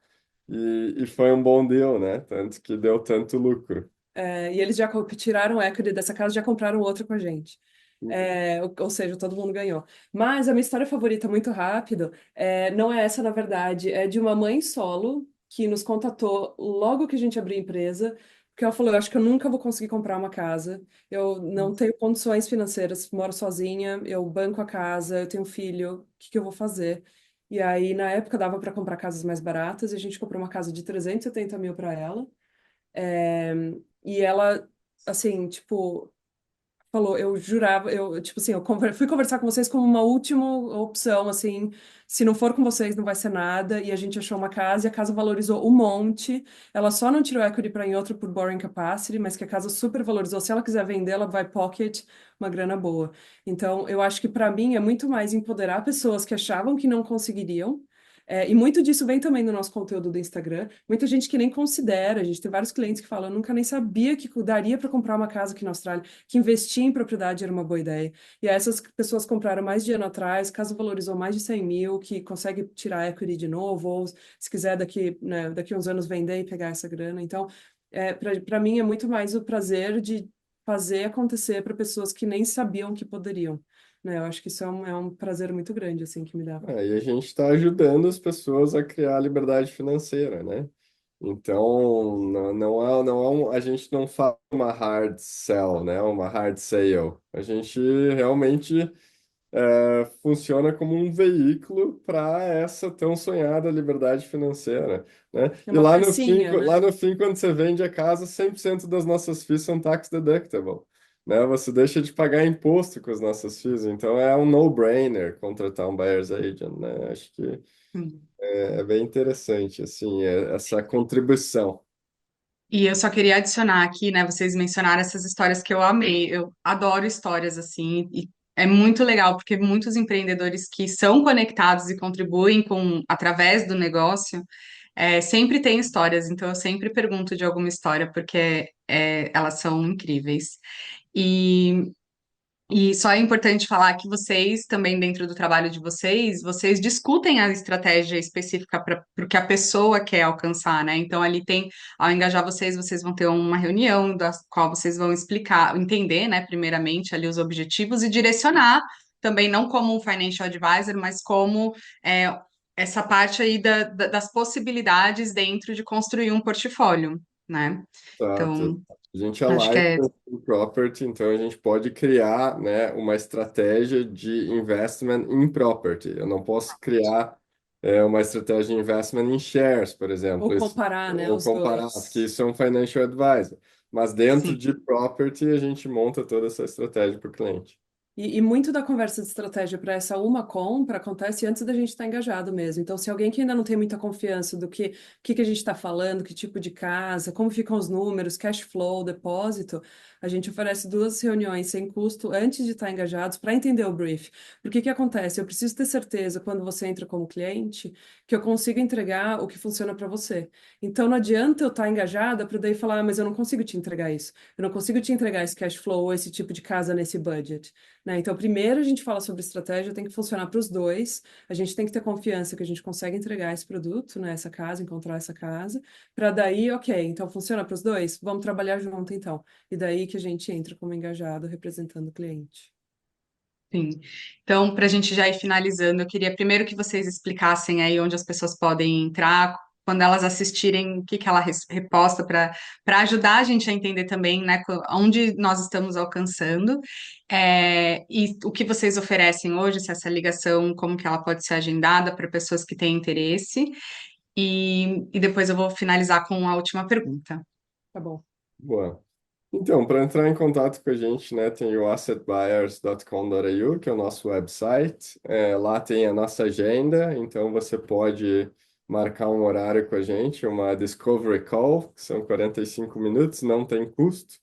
E foi um bom deal, né? Tanto que deu tanto lucro. E eles já tiraram o equity dessa casa, já compraram outra com a gente. Ou seja, todo mundo ganhou. Mas a minha história favorita, muito rápido, não é essa, na verdade, é de uma mãe solo que nos contatou logo que a gente abriu a empresa, porque ela falou: eu acho que eu nunca vou conseguir comprar uma casa, eu não tenho condições financeiras, moro sozinha, eu banco a casa, eu tenho um filho, o que que eu vou fazer? E aí, na época, dava para comprar casas mais baratas, e a gente comprou uma casa de 370 mil para ela. É, e ela, assim, tipo, falou, eu jurava, tipo assim, fui conversar com vocês como uma última opção, assim, se não for com vocês não vai ser nada, e a gente achou uma casa, e a casa valorizou um monte, ela só não tirou equity para em outra por borrowing capacity, mas que a casa super valorizou, se ela quiser vender, ela vai pocket uma grana boa. Então, eu acho que para mim é muito mais empoderar pessoas que achavam que não conseguiriam, e muito disso vem também do nosso conteúdo do Instagram. Muita gente que nem considera. A gente tem vários clientes que falam: eu nunca nem sabia que daria para comprar uma casa aqui na Austrália, que investir em propriedade era uma boa ideia. E aí essas pessoas compraram mais de ano atrás, casa valorizou mais de 100 mil, que consegue tirar equity de novo, ou se quiser daqui, né, daqui uns anos vender e pegar essa grana. Então, para mim é muito mais o prazer de fazer acontecer para pessoas que nem sabiam que poderiam. né? Eu acho que isso é um prazer muito grande, assim, que me dá. E a gente está ajudando as pessoas a criar liberdade financeira, né? Então, a gente não faz uma hard sell, né? Uma hard sale. A gente realmente funciona como um veículo para essa tão sonhada liberdade financeira, né? É E uma pecinha, lá né? no fim, quando você vende a casa, 100% das nossas FIIs são tax deductible, né? Você deixa de pagar imposto com as nossas FIIs, então é um no-brainer contratar um buyer's agent, né? Acho que Sim. é bem interessante, assim, essa contribuição. E eu só queria adicionar aqui, né? Vocês mencionaram essas histórias que eu amei. Eu adoro histórias assim, e é muito legal porque muitos empreendedores que são conectados e contribuem com através do negócio sempre têm histórias. Então eu sempre pergunto de alguma história porque elas são incríveis. E E só é importante falar que vocês, também dentro do trabalho de vocês, vocês discutem a estratégia específica para o que a pessoa quer alcançar, né? Então, ali tem, ao engajar vocês, vocês vão ter uma reunião da qual vocês vão explicar, entender, né, primeiramente, ali os objetivos e direcionar também, não como um financial advisor, mas como é, essa parte aí das possibilidades dentro de construir um portfólio, né? Exato. Então, A gente acho que aligna é. com property, então a gente pode criar, né, uma estratégia de investment in property. Eu não posso criar uma estratégia de investment in shares, por Ou exemplo, comparar, né, ou os comparar, porque dois. isso é um financial advisor. Mas dentro Sim. de property, a gente monta toda essa estratégia para o cliente. E muito da conversa de estratégia para essa uma compra acontece antes da gente estar engajado mesmo. Então, se alguém que ainda não tem muita confiança do que a gente está falando, que tipo de casa, como ficam os números, cash flow, depósito, a gente oferece 2 reuniões sem custo antes de estar engajados para entender o brief. Porque que acontece? Eu preciso ter certeza, quando você entra como cliente, que eu consigo entregar o que funciona para você. Então, não adianta eu estar engajada para daí falar, mas eu não consigo te entregar isso. Eu não consigo te entregar esse cash flow ou esse tipo de casa nesse budget, né? Então, primeiro a gente fala sobre estratégia, tem que funcionar para os dois. A gente tem que ter confiança que a gente consegue entregar esse produto, né? Essa casa, encontrar essa casa, para daí, ok, então funciona para os dois? Vamos trabalhar junto então. E daí que a gente entra como engajado, representando o cliente. Sim. Então, para a gente já ir finalizando, eu queria primeiro que vocês explicassem aí onde as pessoas podem entrar, quando elas assistirem, o que que ela reposta para ajudar a gente a entender também, né, onde nós estamos alcançando, e o que vocês oferecem hoje, se essa ligação, como que ela pode ser agendada para pessoas que têm interesse, e depois eu vou finalizar com a última pergunta. Tá bom. Boa. Então, para entrar em contato com a gente, né, tem o assetbuyers.com.au, que é o nosso website. Lá tem a nossa agenda, então você pode marcar um horário com a gente, uma discovery call, que são 45 minutos, não tem custo,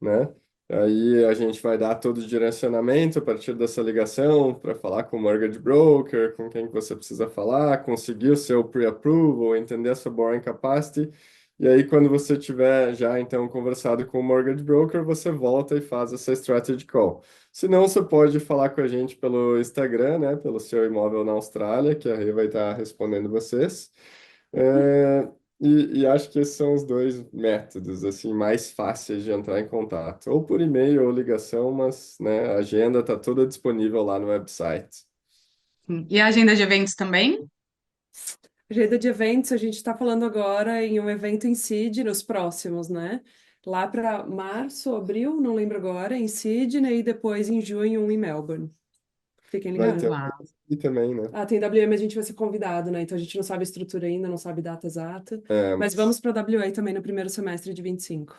né? Aí a gente vai dar todo o direcionamento a partir dessa ligação para falar com o mortgage broker, com quem que você precisa falar, conseguir o seu pre-approval, entender a sua borrowing capacity. E aí, quando você tiver já então conversado com o mortgage broker, você volta e faz essa strategy call. Se não, você pode falar com a gente pelo Instagram, né? Pelo seu imóvel na Austrália, que a Rê vai estar respondendo vocês. É, e acho que esses são os dois métodos assim mais fáceis de entrar em contato, ou por e-mail ou ligação, mas né, a agenda está toda disponível lá no website. E a agenda de eventos também? Agenda de eventos, a gente está falando agora em um evento em Sydney, nos próximos, né? Lá para março, abril, não lembro agora, em Sydney, e depois em junho, um em Melbourne. Fiquem Vai ter ligados. Uau. e também, né? Ah, tem WA, mas a gente vai ser convidado, né? Então a gente não sabe a estrutura ainda, não sabe data exata. Mas vamos Mas para WA também no primeiro semestre de 25.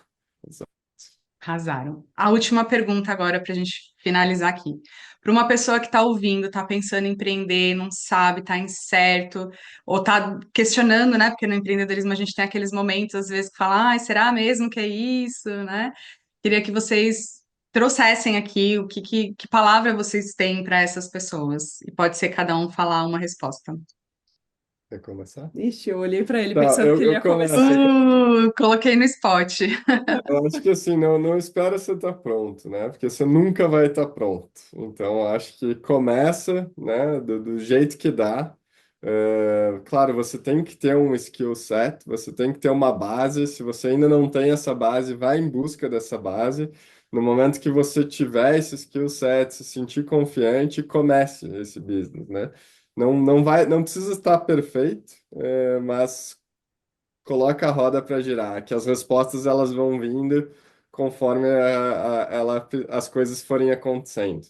Arrasaram. A última pergunta agora para a gente finalizar aqui. Para uma pessoa que está ouvindo, está pensando em empreender, não sabe, está incerto, ou está questionando, né? Porque no empreendedorismo a gente tem aqueles momentos, às vezes, que fala, ai, será mesmo que é isso, né? Queria que vocês trouxessem aqui que palavra vocês têm para essas pessoas. E pode ser cada um falar uma resposta. quer começar? Ixi, eu olhei para ele Tá, pensando que ele eu ia começo. começar. Coloquei no spot. Eu acho que assim, não espera você estar pronto, né? Porque você nunca vai estar pronto. Então, eu acho que começa, né, do jeito que dá. Claro, você tem que ter um skill set, você tem que ter uma base. Se você ainda não tem essa base, vai em busca dessa base, No momento que você tiver esse skill set, se sentir confiante, comece esse business, né? Não precisa estar perfeito, mas coloca a roda para girar, que as respostas elas vão vindo conforme as coisas forem acontecendo.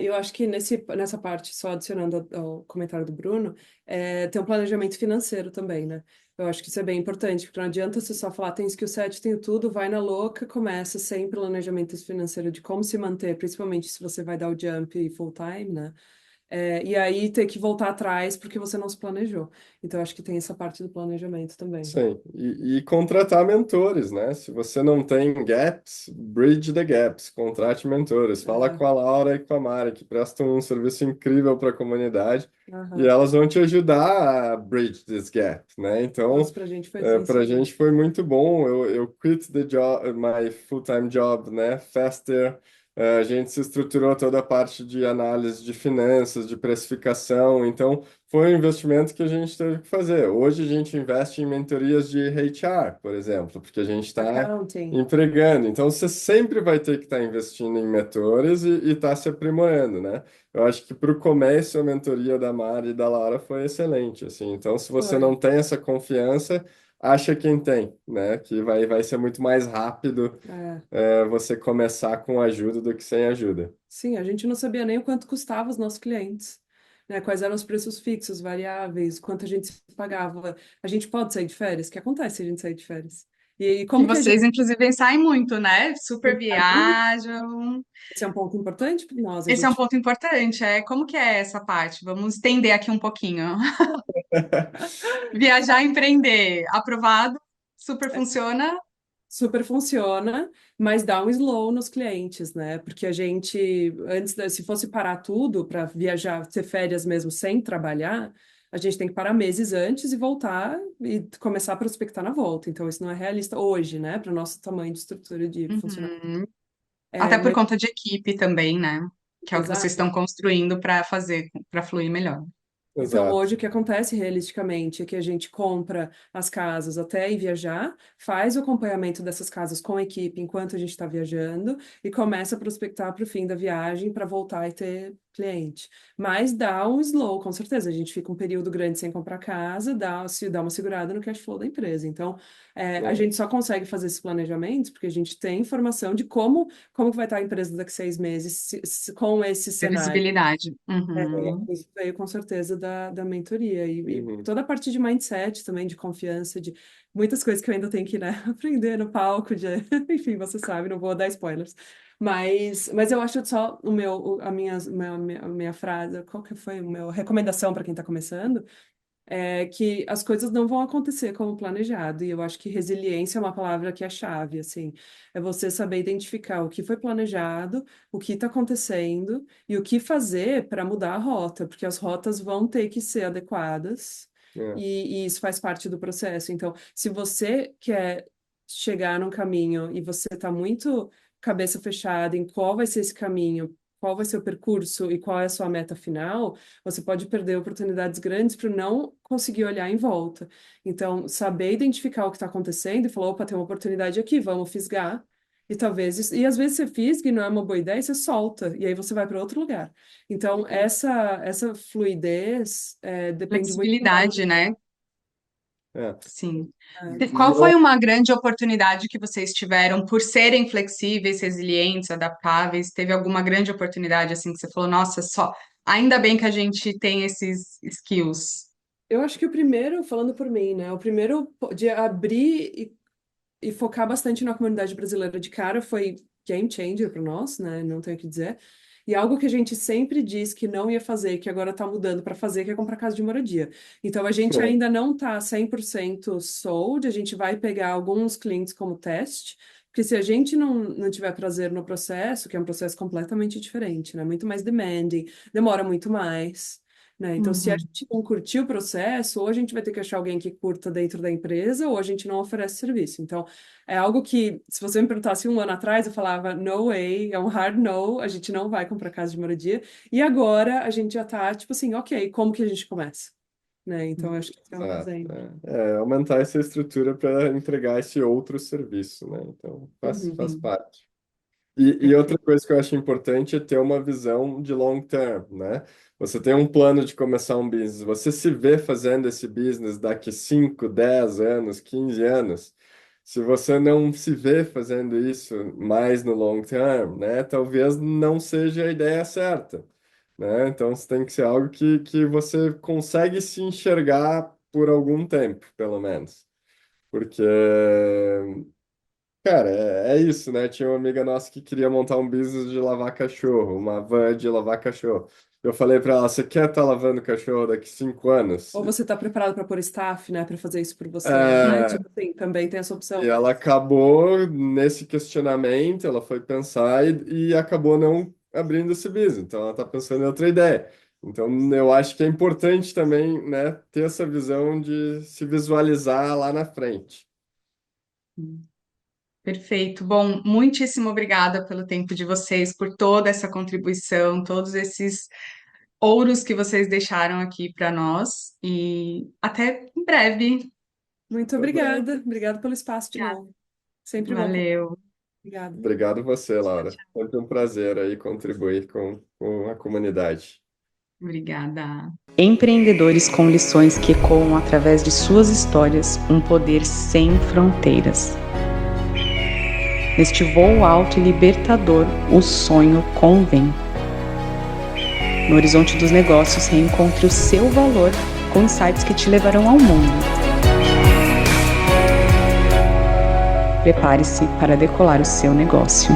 Eu acho que nessa parte, só adicionando ao comentário do Bruno, tem um planejamento financeiro também, né? Eu acho que isso é bem importante, porque não adianta você só falar, tem skill set, tenho tudo, vai na louca, começa sem planejamento financeiro de como se manter, principalmente se você vai dar o jump full time, né? E aí ter que voltar atrás porque você não se planejou. Então, eu acho que tem essa parte do planejamento também. Sim, e contratar mentores, né? Se você não tem gaps, bridge the gaps, contrate mentores. Fala É, com a Laura e com a Mari, que prestam um serviço incrível para a comunidade e aham. elas vão te ajudar a bridge this gap, né? Então, Nossa, pra gente foi para a essencial. gente foi muito bom. Eu quit the job, my full-time job, né? Faster. A gente se estruturou toda a parte de análise de finanças, de precificação. Então, foi um investimento que a gente teve que fazer. Hoje a gente investe em mentorias de HR, por exemplo, porque a gente está Accounting. empregando. Então você sempre vai ter que estar investindo em mentores e estar se aprimorando, né? Eu acho que para o começo a mentoria da Mari e da Laura foi excelente, assim. Então se você Foi. não tem essa confiança, acha quem tem, né? Que vai ser muito mais rápido É. você começar com ajuda do que sem ajuda. Sim, a gente não sabia nem o quanto custava os nossos clientes, né? Quais eram os preços fixos, variáveis, quanto a gente se pagava. A gente pode sair de férias? O que acontece se a gente sair de férias? E Que como que a gente... vocês, inclusive, saem muito, né? Super viajam. Esse é um ponto importante para nós. A Esse é um gente ponto importante, como que é essa parte? Vamos estender aqui um pouquinho. Viajar e empreender, aprovado, super funciona. super funciona, mas dá um slow nos clientes, né? Porque a gente, se fosse parar tudo para viajar, ter férias mesmo sem trabalhar, a gente tem que parar meses antes e voltar e começar a prospectar na volta. Então, isso não é realista hoje, né? Para o nosso tamanho de estrutura de funcionamento. Uhum. É, Até por mas, conta de equipe também, né? Que é o que vocês exato. estão construindo para fazer, para fluir melhor. Então, Exato. hoje o que acontece realisticamente é que a gente compra as casas até ir viajar, faz o acompanhamento dessas casas com a equipe enquanto a gente está viajando e começa a prospectar para o fim da viagem para voltar e ter cliente. Mas dá um slow, com certeza. A gente fica um período grande sem comprar casa, dá uma segurada no cash flow da empresa. Então, a É, gente só consegue fazer esse planejamento porque a gente tem informação de como que vai estar a empresa daqui a 6 meses com esse cenário. Previsibilidade. E Uhum. isso veio com certeza da mentoria e uhum, toda a parte de mindset também, de confiança, de muitas coisas que eu ainda tenho que, né, aprender no palco, enfim, você sabe, não vou dar spoilers. Mas eu acho só a minha frase, qual que foi a minha recomendação para quem está começando? Que as coisas não vão acontecer como planejado. E eu acho que resiliência é uma palavra que é chave, assim. É você saber identificar o que foi planejado, o que está acontecendo e o que fazer para mudar a rota, porque as rotas vão ter que ser adequadas é. e isso faz parte do processo. Então, se você quer chegar num caminho e você está muito cabeça fechada em qual vai ser esse caminho, qual vai ser o percurso e qual é a sua meta final, você pode perder oportunidades grandes por não conseguir olhar em volta. Então, saber identificar o que está acontecendo e falar, opa, tem uma oportunidade aqui, vamos fisgar. E talvez, e às vezes você fisga e não é uma boa ideia, e você solta, e aí você vai para outro lugar. Então, essa fluidez depende muito do lado Flexibilidade, né? É. Sim. E E qual foi eu, uma grande oportunidade que vocês tiveram por serem flexíveis, resilientes, adaptáveis? Teve alguma grande oportunidade assim que você falou, nossa, só ainda bem que a gente tem esses skills. eu acho que o primeiro, falando por mim, né? O primeiro de abrir e focar bastante na comunidade brasileira de cara foi game changer para nós, né? Não tenho o que dizer. E algo que a gente sempre diz que não ia fazer, que agora está mudando para fazer, que é comprar casa de moradia. Então a gente ainda não está 100% sold, a gente vai pegar alguns clientes como teste, porque se a gente não tiver prazer no processo, que é um processo completamente diferente, né? Muito mais demanding, demora muito mais. Né? Então, se a Uhum. gente não curtir o processo, ou a gente vai ter que achar alguém que curta dentro da empresa, ou a gente não oferece serviço. Então, é algo que, se você me perguntasse um ano atrás, eu falava, no way, é um hard no, a gente não vai comprar casa de moradia. E agora a gente já tá, tipo assim, ok, como que a gente começa? Né? Então, eu acho que esse é um Exato. exemplo. Aumentar essa estrutura para entregar esse outro serviço, né? Então, faz Uhum. parte. E outra coisa que eu acho importante é ter uma visão de long term, né? Você tem um plano de começar um business, você se vê fazendo esse business daqui 5, 10 anos, 15 anos. Se você não se vê fazendo isso mais no long term, né? Talvez não seja a ideia certa, né? Então, isso tem que ser algo que você consegue se enxergar por algum tempo, pelo menos. Porque cara, é isso, né? Tinha uma amiga nossa que queria montar um business de lavar cachorro, uma van de lavar cachorro. Eu falei pra ela, você quer estar lavando cachorro daqui 5 anos? Ou você está preparado para pôr staff, né, para fazer isso por você, né? É, Tipo assim, também tem essa e opção. ela acabou nesse questionamento, ela foi pensar e acabou não abrindo esse business. Então ela tá pensando em outra ideia. Então eu acho que é importante também, né, ter essa visão de se visualizar lá na frente. Perfeito. Bom, muitíssimo obrigada pelo tempo de vocês, por toda essa contribuição, todos esses ouros que vocês deixaram aqui para nós. E até em breve. Muito obrigada. Obrigada pelo espaço de novo. Sempre bom. Valeu. Obrigada. Obrigado você, Laura. Sempre um prazer aí contribuir com a comunidade. Obrigada. Empreendedores com lições que ecoam através de suas histórias, um poder sem fronteiras. Neste voo alto e libertador, o sonho convém. No horizonte dos negócios, reencontre o seu valor com insights que te levarão ao mundo. Prepare-se para decolar o seu negócio.